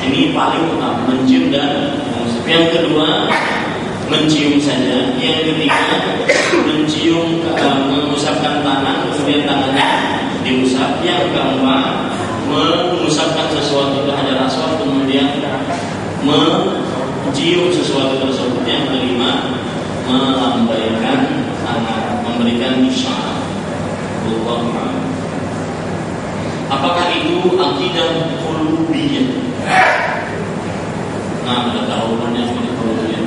Ini paling utama, mencium dan mengusap. Yang kedua mencium saja. Yang ketiga mencium, mengusapkan tangan, kemudian tangannya diusap. Yang keempat mengusapkan sesuatu ke hajar aswad, kemudian mencium sesuatu tersebut. Yang kelima melambaikan tangan, memberikan isyarat. Apakah itu akidah qulubiyah? Nah, ada tahuannya seperti qulubiyah.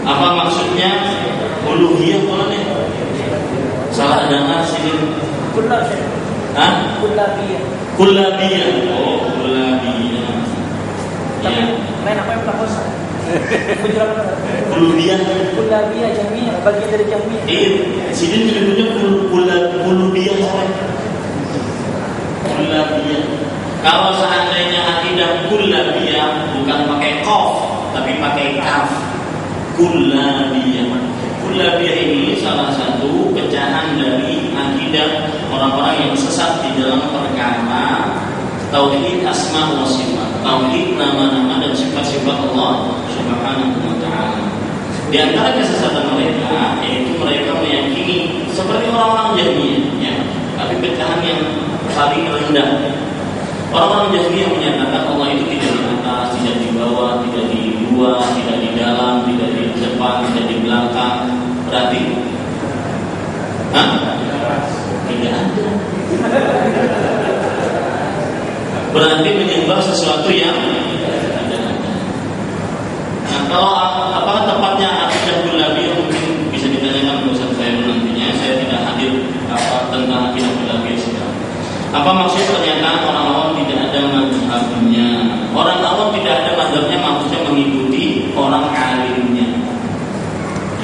Apa maksudnya uluhiyah boleh? Salah dengar sini. Kullabiyah. Hah? Kullabiyah. Kullabiyah. Oh, kullabiyah. Tapi Ya. main apa yang tak usah. Uluhiyah. Kullabiyah jami'ah, bagian dari jami'ah. Sini menyebutnya uluhiyah saja. Kullabiyah. Kalau seandainya akidah kullabiyah bukan pakai qaf tapi pakai kaf. Kullabiyah. Kullabiyah ini salah satu pecahan dari akidah orang-orang yang sesat di dalam perkara tauhid asma wa sifat, tauhid nama-nama dan sifat-sifat Allah Subhanahu wa taala. Di antara kesesatan mereka yaitu mereka meyakini seperti orang-orang Jahmiyah, ya, tapi pecahan yang paling rendah. Orang-orang Jahmiyah menyatakan Allah itu tidak di atas, tidak di bawah, tidak di luar, tidak di dalam, tidak di depan, tidak di belakang. Berarti, tidak ada. Berarti menyembah sesuatu yang tidak ada. Nah, kalau apakah tepatnya akidah kullabiyah mungkin bisa ditanyakan ke Ustaz saya nantinya. Saya tidak hadir tentang akidah kullabiyah sekarang. Apa maksud pernyataan orang awam tidak ada mazhabnya? Orang awam tidak ada mazhabnya maksudnya mengikuti orang alimnya.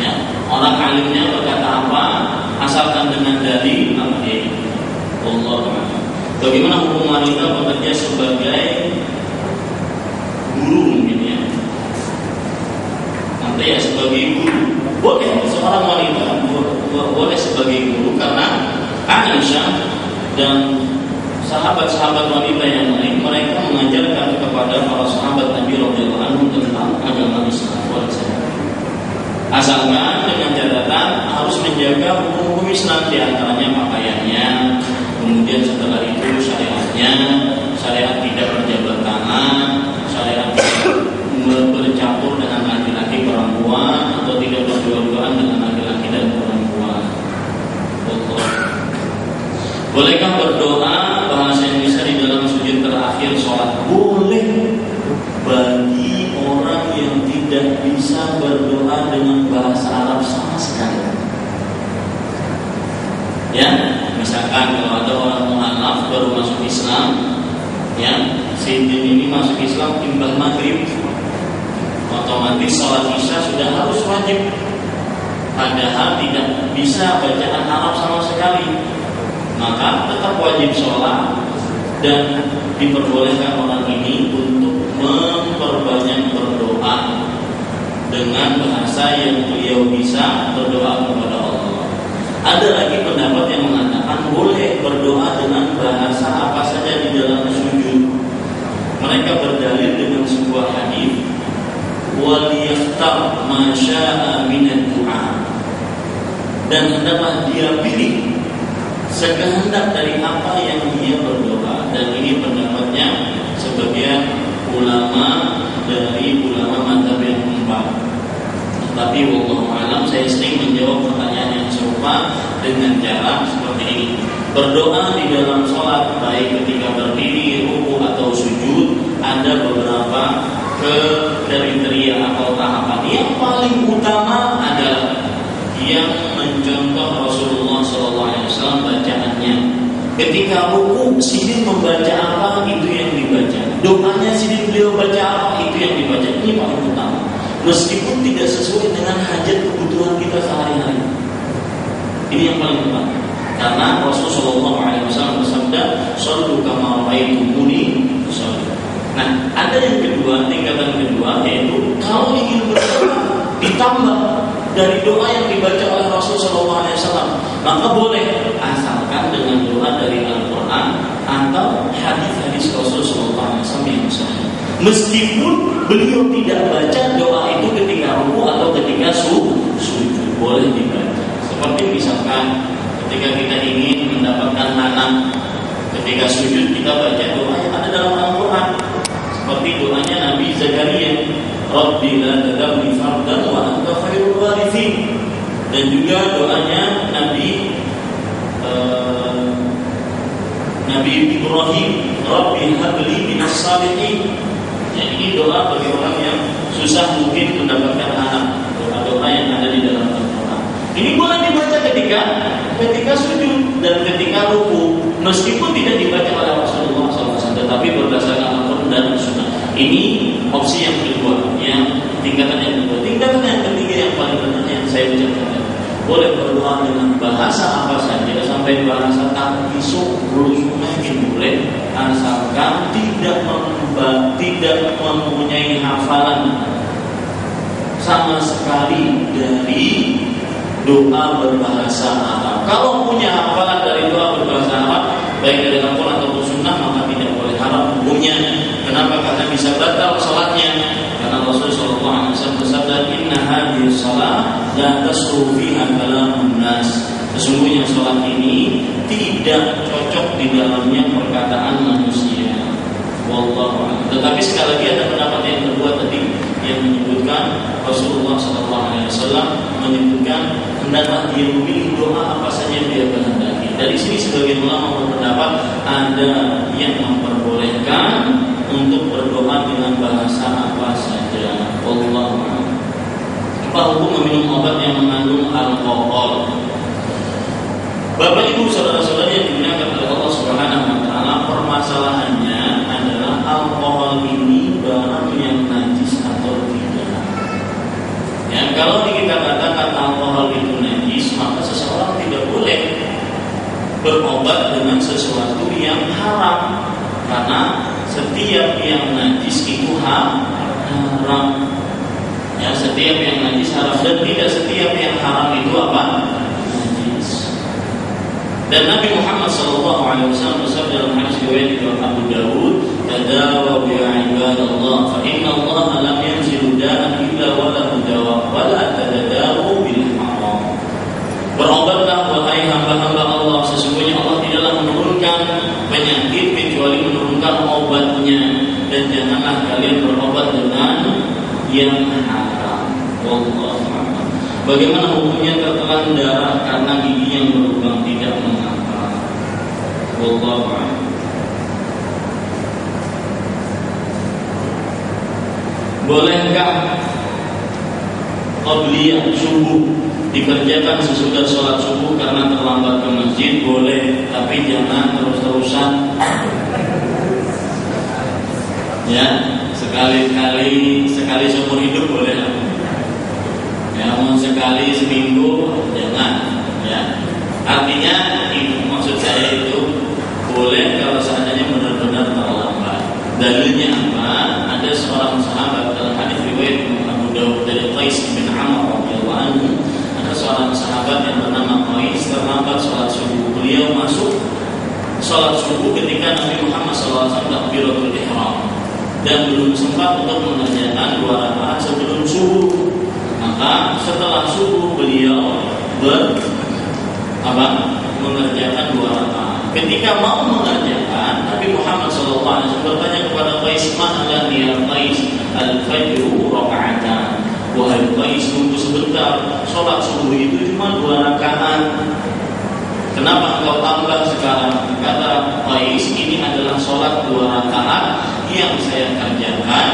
Ya, orang alimnya berkata apa, asalkan dengan dalil apa dia. Allah. Bagaimana hukum wanita bekerja sebagai guru mungkin ya? Nanti ya sebagai guru. Boleh seorang wanita boleh sebagai guru karena Aisyah dan sahabat-sahabat wanita yang lain mereka mengajarkan kepada para sahabat Nabi radhiyallahu anhu tentang agama Islam. Asalkan dengan catatan harus menjaga hukum-hukum Islam, di antaranya pakaiannya, kemudian setelah itu syariatnya, syariat tidak berjabat tangan, syariat tidak bercampur dengan laki-laki perempuan atau tidak berdua-duaan dengan laki-laki dan perempuan. Bolehkah berdoa bahasa Indonesia di dalam sujud terakhir sholat? Boleh bagi orang yang tidak bisa berdoa dengan bahasa Arab sama sekali. Ya, misalkan kalau ada orang mu'alaf baru masuk Islam, ya, si ini masuk Islam imbah maghrib, otomatis sholat isya sudah harus wajib. Padahal tidak bisa bacaan Arab sama sekali. Maka tetap wajib sholat dan diperbolehkan orang ini untuk memperbanyak berdoa dengan bahasa yang beliau bisa berdoa kepada Allah. Ada lagi pendapat yang mengatakan boleh berdoa dengan bahasa apa saja di dalam sujud. Mereka berdalil dengan sebuah hadis, wal yakhtar ma syaa minad du'a, dan hendaklah dia pilih sekehendak dari apa yang dia berdoa. Dan ini pendapatnya sebagian ulama dari ulama mazhab yang keempat. Tetapi wallahu a'lam, saya sering menjawab pertanyaan yang serupa dengan cara seperti ini. Berdoa di dalam sholat baik ketika berdiri ketika ruku sidin membaca apa itu yang dibaca, doanya sidin beliau baca apa itu yang dibaca. Ini paling utama, meskipun tidak sesuai dengan hajat kebutuhan kita sehari-hari. Ini yang paling utama, karena Rasulullah SAW bersabda, "Shallu kama ra'aitumuni usolli." Nah, ada yang kedua, tingkatan kedua, yaitu kalau ingin berdoa ditambah dari doa yang dibaca oleh Rasulullah SAW, maka boleh, asalkan dengan doa dari Al-Quran atau hadis-hadis Rasulullah SAW yang sahih. Meskipun beliau tidak baca doa itu ketika ruku atau ketika sujud, boleh dibaca. Seperti misalkan ketika kita ingin mendapatkan anak, ketika sujud kita baca doa yang ada dalam Al-Quran. Seperti doanya Nabi Zakaria, Rabbi la tadharni fardan wa anta khairul warithin. Dan juga doanya Nabi Ibrahim, Rabbi habli minas salihin. Ya, ini doa bagi orang yang susah mungkin mendapatkan anak. Doa-doa yang ada di dalam Al-Quran. Ini boleh dibaca ketika sujud dan ketika ruku, meskipun tidak dibaca oleh Rasulullah SAW, tetapi berdasarkan Al-Quran dan Sunnah. Ini opsi yang kedua, yang tingkatan yang kedua. Tingkatan yang ketiga yang paling benar yang saya ucapkan, boleh berdoa dengan bahasa apa saja, sampai bahasa takbisu, mungkin boleh, asalkan tidak mempunyai hafalan sama sekali dari doa berbahasa Arab. Kalau punya hafalan dari doa berbahasa Arab, baik dari Al-Quran atau Sunnah, maka tidak boleh, haram hukumnya. Kenapa? Karena bisa batal salatnya. Karena Rasulullah SAW bersabda, "Inna hadhihi shalah la tasru fiha kalamun nas." Sesungguhnya salat ini tidak cocok di dalamnya perkataan manusia. Wallahu a'lam. Tetapi sekali lagi ada pendapat yang kedua tadi yang menyebutkan Rasulullah SAW menyebutkan hendaklah dia memilih doa apa saja yang dia kehendaki. Dari sini sebagian ulama berpendapat ada yang memperbolehkan untuk berdoa dengan bahasa apa saja. Wallahu a'lam. Apa hukum meminum obat yang mengandung alkohol? Bapak Ibu saudara-saudara yang dimuliakan oleh Allah Subhanahu wa taala, permasalahannya adalah alkohol ini barang yang najis atau tidak. Ya, kalau kita katakan alkohol itu najis, maka seseorang tidak boleh berobat dengan sesuatu yang haram, karena setiap yang najis itu haram. Ya, setiap yang najis haram, dan tidak setiap yang haram itu apa? Najis. Dan Nabi Muhammad SAW bersabda dalam hadis riwayat Abu Dawud, "Tadawaw ya ibadallah, fa inna Allah lam yanzil da'an illa wa lahu dawa, wa la tadadawu bil haram." Berobatlah wahai hamba-hamba Allah, sesungguhnya Allah tidaklah menurunkan penyakit kecuali menurunkan obatnya, dan janganlah kalian berobat dengan yang haram. Wallahu a'lam. Bagaimana hukumnya tertelan darah karena gigi yang berlubang, tidak mengapa? Wallahu a'lam. Bolehkah qabliyah subuh dikerjakan sesudah sholat subuh karena terlambat ke masjid? Boleh, tapi jangan terus-terusan. Ya, sekali seumur hidup boleh lah. Ya, mau sekali seminggu jangan. Ya, artinya maksud saya itu boleh kalau seandainya benar-benar terlambat. Dalilnya apa? Ada seorang sahabat dalam hadis riwayat Abu Dawud dari Qais bin Amr radhiyallahu anhu. Ada seorang sahabat yang bernama Qais terlambat sholat subuh. Beliau masuk sholat subuh ketika Nabi Muhammad SAW takbiratul ihram dan belum sempat untuk mengerjakan 2 rakaat sebelum subuh. Maka setelah subuh beliau mengerjakan 2 rakaat. Ketika mau mengerjakan, Nabi Muhammad SAW bertanya kepada Qais, "Ma'ala ya Qais, al-fajru raka'atan." Wahai Qais, tunggu sebentar, sholat subuh itu cuma 2 rakaat. Kenapa engkau tambah sekarang? Kata Qais, ini adalah sholat 2 rakaat yang saya kerjakan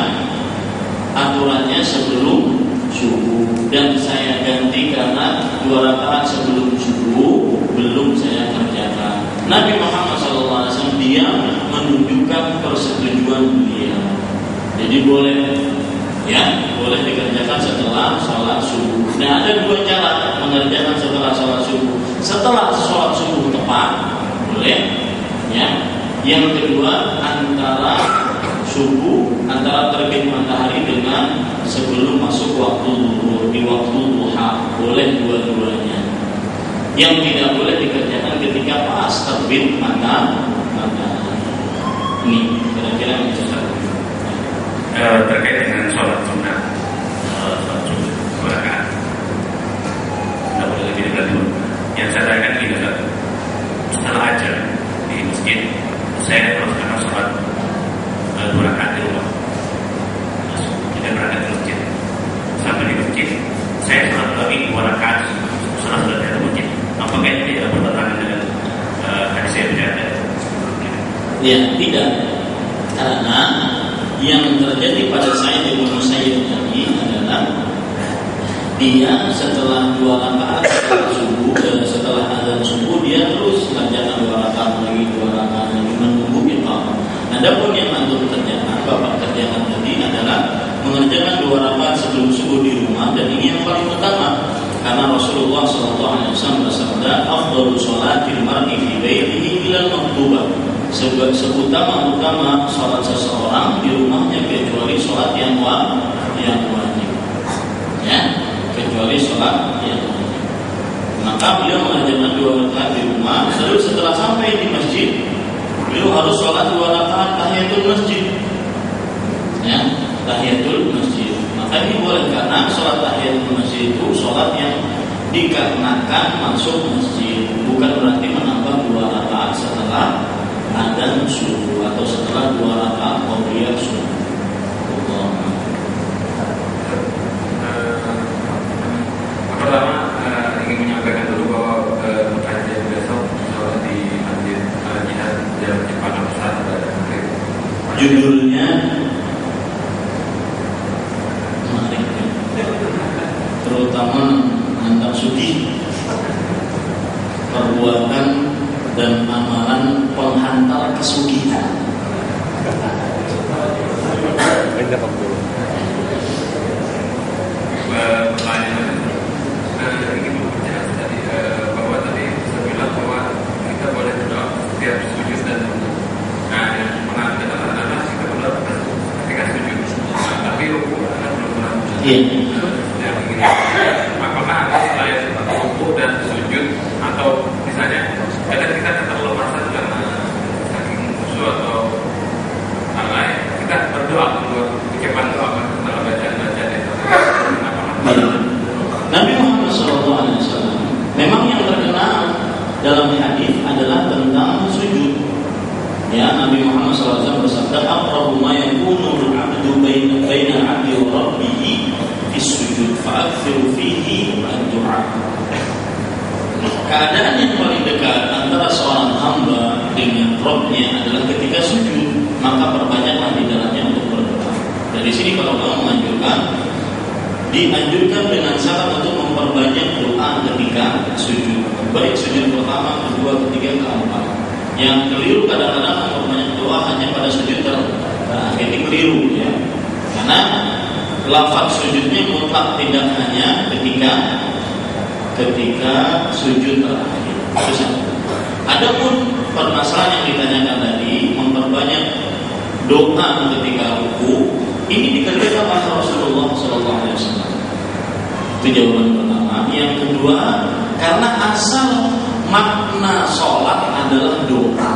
aturannya sebelum subuh, dan saya ganti karena 2 rakaat sebelum subuh belum saya kerjakan. Nabi Muhammad SAW dia menunjukkan persetujuan beliau. Jadi boleh dikerjakan setelah sholat subuh. Nah, ada dua cara mengerjakan setelah sholat subuh. Setelah sholat subuh tepat boleh, ya. Yang kedua antara terbit matahari dengan sebelum masuk waktu zuhur, di waktu duha, boleh dua-duanya. Yang tidak boleh dikerjakan ketika pas terbit matahari. Ini kira-kira yang bisa terkait dengan sholat sunnah, sholat subuh 2 rakaat, tidak boleh lebih dari 2. Yang saya tanyakan ini setelah ajar di masjid, saya teruskan sholat 2 rakaat di rumah, tidak berangkat ke masjid. Sampai di masjid, saya sholat lagi 2 rakaat setelah selesai masjid. Apakah ini tidak bertentangan dengan hadis saya berjaya? Ya, tidak. Karena yang terjadi pada Sa'id bin Musayyib tadi adalah dia setelah 2 rakaat setelah subuh dan setelah azan subuh dia terus mengerjakan 2 rakaat lagi, 2 rakaat lagi, menunggu iqamah. Adapun yang antum kerjakan, bapak kerjakan tadi adalah mengerjakan 2 rakaat sebelum subuh di rumah, dan ini yang paling utama karena Rasulullah SAW bersabda, "Afdhalu sholatil mar'i fi baitihi ila al-maktubah." Seutama-utama sholat seseorang di rumahnya kecuali sholat yang wajib, ya, kecuali sholat yang wajib. Maka beliau mengerjakan 2 rakaat di rumah. Lalu setelah sampai di masjid, beliau harus sholat 2 rakaat tahiyatul masjid, ya, tahiyatul masjid. Maka ini boleh karena sholat tahiyatul masjid itu sholat yang dikarenakan masuk masjid, bukan berarti menambah 2 rakaat setelah adzan subuh atau setelah 2 rakaat qabliyah subuh. Pertama ingin menyampaikan dulu bahwa kajian besok insya di Masjid Jihad Jalan Cipana Besar pada hari. Judulnya menarik, terutama tentang sugih, perbuatan dan amalan penghantar kesugihan. Pertanyaan ingin memperjelas tadi bahwa tadi saya bilang bahwa kita boleh berdoa setiap sujud dan rukuk. Nah, yang adalah kita berdoa ketika sujud, tapi rukuk kan belum pernah. Iya. Yang ingin apakah ada selain rukuk dan sujud, atau misalnya kadang kita keterlepasan karena saking khusyuk atau hal lain, kita berdoa keluar ucapan doa dalam bacaan itu. Nabi Muhammad SAW memang yang terkenal dalam hadis adalah tentang sujud. Ya, Nabi Muhammad SAW bersabda, "Aqrabu ma yakunu al-'abdu baina 'abdi wa rabbih fi sujud fa'akthiru fihi ad-du'a." Keadaan yang paling dekat antara seorang hamba dengan Rabb-nya adalah ketika sujud, maka perbanyaklah di dalamnya untuk berdoa. Dari sini para ulama dianjurkan dengan syarat untuk memperbanyak doa ketika sujud, baik sujud pertama, kedua, ketiga, keempat. Yang keliru kadang-kadang memperbanyak doa hanya pada sujud terakhir, ini keliru, ya, karena lafaz sujudnya mutlak, tidak hanya ketika sujud terakhir. Adapun permasalahan yang ditanyakan tadi, memperbanyak doa ketika ruku, ini dikerjakan oleh Rasulullah SAW. Itu jawaban pertama. Yang kedua, karena asal makna sholat adalah doa.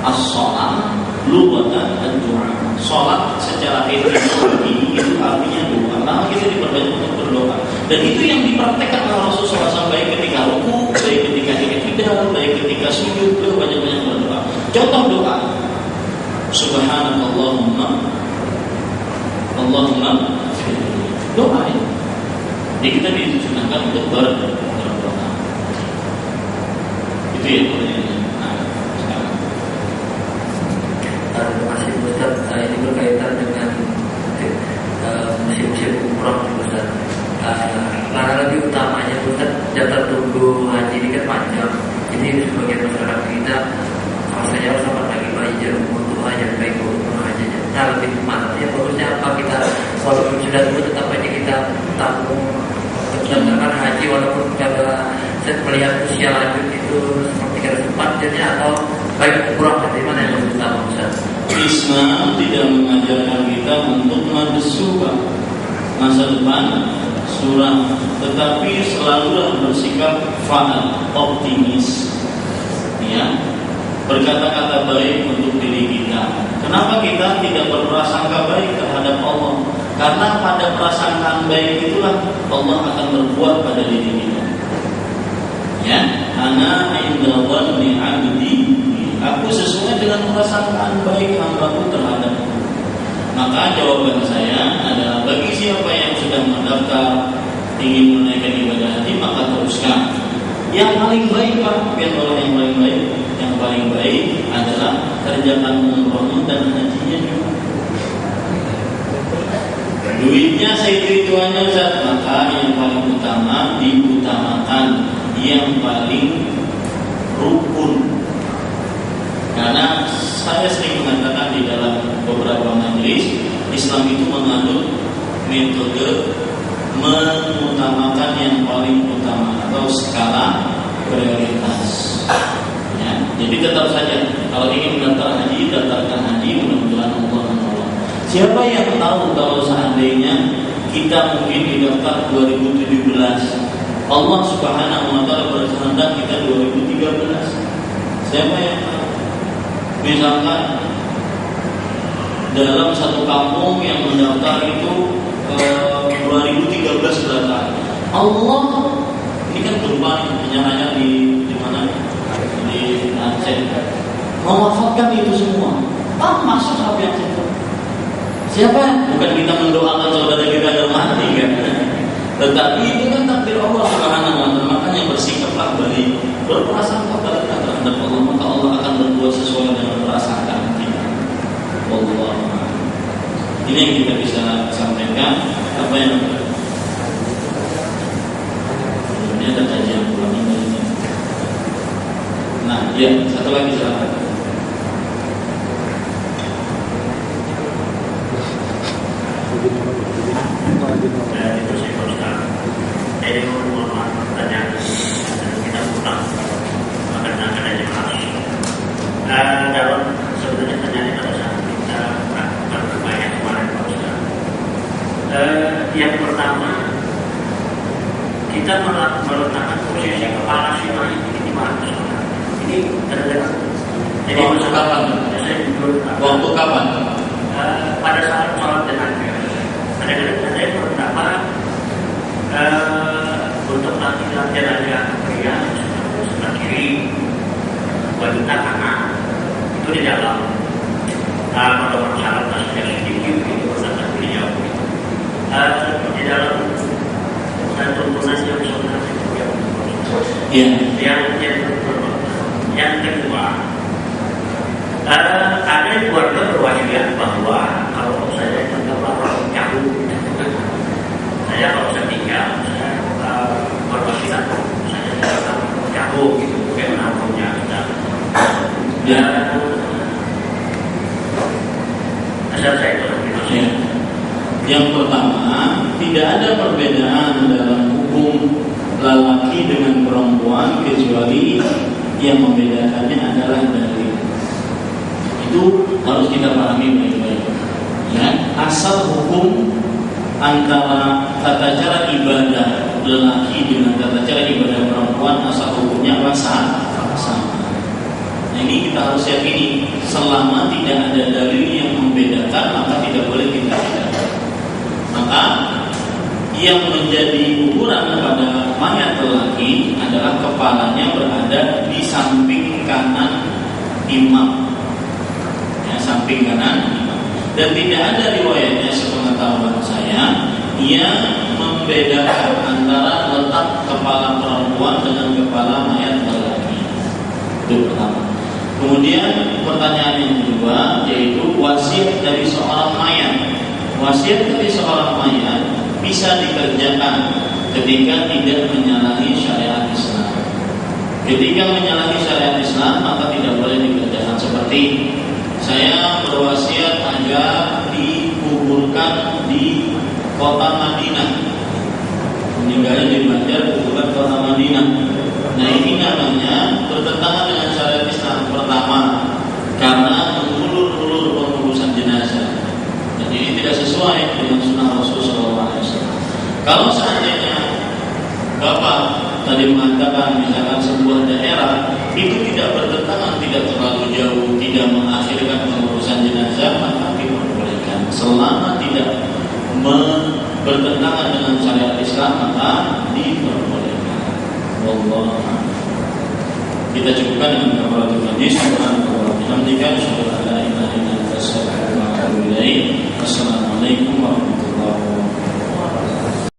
As-sholat lughatan ad-du'a. Sholat secara etimologi itu artinya doa. Maka kita diperbanyak untuk berdoa. Dan itu yang dipraktekkan oleh Rasulullah SAW, baik ketika ruku, baik ketika i'tidal, baik ketika sujud, beliau banyak-banyak berdoa. Contoh doa, Subhanakallahumma doa ya. Jadi kita disunahkan untuk berdoa. Itu ya pertanyaannya. Terima kasih Ustaz. Ini berkaitan dengan musim-musim umroh Ustaz. Karena lebih utamanya Ustaz, daftar tunggu haji ini kan panjang. Jadi sebagian masyarakat kita rasanya harus sampai lagi lebih mantap ya, bagusnya apa kita walaupun sudah tua tetap aja kita tabung berdasarkan haji walaupun pada saya melihat usia lanjut itu seperti harus cepat jadi atau baik kurang dari mana yang lebih utama Ustaz? Islam tidak mengajarkan kita untuk mendesu masa depan suram, tetapi selalulah bersikap fa'al, optimis, ya, berkata-kata baik untuk diri kita. Kenapa kita tidak berprasangka baik terhadap Allah? Karena pada prasangkaan baik itulah Allah akan berbuat pada diri kita. Ya, ana inda dhanni 'abdi, aku sesuai dengan prasangkaan baik hambaku terhadapku. Maka jawaban saya adalah bagi siapa yang sudah mendaftar ingin menunaikan ibadah haji maka teruskan. Yang paling baik Pak, biar orang yang paling baik. Yang paling baik adalah kerjakan umrohnya dan hajinya juga. Duitnya segitu aja Ustaz, maka yang paling utama diutamakan yang paling rukun. Karena saya sering mengatakan di dalam beberapa majelis, Islam itu menganut metode mengutamakan yang paling utama atau skala prioritas. Ya, jadi tetap saja kalau ingin mendaftar haji, daftarkan haji, mudah-mudahan Allah menolong. Siapa yang tahu kalau seandainya kita mungkin didaftar 2017, Allah Subhanahu wa taala berkehendak kita 2013. Siapa yang tahu? Misalkan dalam satu kampung yang mendaftar itu 2013 berapa? Allah ini kan berubah penyananya di mana? Di Aceh. Mewafatkan itu semua. Masuk siapa yang situ? Siapa? Bukan kita mendoakan saudara kita yang mati kan? Tetapi itu kan takdir Allah Subhanahu wa taala. Makanya bersikaplah baik, berprasangka baik terhadap Allah, maka Allah akan berbuat sesuai dengan prasangkaan kita. Allah. Ini yang kita bisa sampaikan. Apa yang ini ada kajian pulang ini. Nah, ya satu lagi silakan. Itu sih Ustaz. Jadi mohon maaf pertanyaan kita pulang karena ada jemaah. Dalam sebenarnya pertanyaan pada saat kita lakukan banyak kemarin Pak Ustaz. Yang pertama kita meletakkan posisi kepala sima ini di mana? Ini terlihat. Jadi waktu kapan? Waktu kapan? Pada saat sholat jenazah. Kadang-kadang saya beberapa untuk laki-laki aja pria sebelah kiri, wanita kanan itu di dalam. Pada masalah tasbih sedikit itu bersama beliau. Di dalam satu tunas yang sebenarnya yang kedua ada keluarga berwasiat bahwa kalau saya terkapar jauh, saya kalau saya tinggal saya berwasiat saya jauh gitu, bagaimana punya Ya. Asal saya itu Ya. Yang pertama, tidak ada perbedaan dalam hukum lelaki dengan perempuan kecuali yang membedakannya adalah dalil. Itu harus kita pahami baik-baik. Ya, asal hukum antara tata cara ibadah lelaki dengan tata cara ibadah perempuan asal hukumnya sama. Nah, ini kita harus yakini, selama tidak ada dalil yang membedakan maka tidak boleh kita bedakan. Maka yang menjadi ukuran pada mayat lelaki adalah kepalanya berada di samping kanan imam. Samping kanan, dan tidak ada riwayatnya sepengetahuan saya yang membedakan antara letak kepala perempuan dengan kepala mayat lelaki. Itu pertama. Kemudian pertanyaan yang kedua yaitu wasiat dari seorang mayat. Wasiat dari seorang mayat bisa dikerjakan ketika tidak menyalahi syariat Islam. Ketika menyalahi syariat Islam maka tidak boleh dikerjakan seperti saya berwasiat agar dikuburkan di kota Madinah. Meninggalnya di Banjar, kuburan kota Madinah. Nah, ini namanya bertentangan dengan syariat Islam. Pertama, karena mengulur-ulur pengurusan jenazah. Dan ini tidak sesuai dengan sunnah Rasulullah SAW. Kalau seandainya Bapak tadi mengatakan misalkan sebuah daerah itu tidak bertentangan, tidak terlalu jauh, tidak mengakhirkan pengurusan jenazah, maka diperbolehkan. Selama tidak bertentangan dengan syariat Islam, maka diperbolehkan. Wallahu a'lam. Kita cukupkan dengan kafaratul majlis. Subhanallah. Alhamdulillah.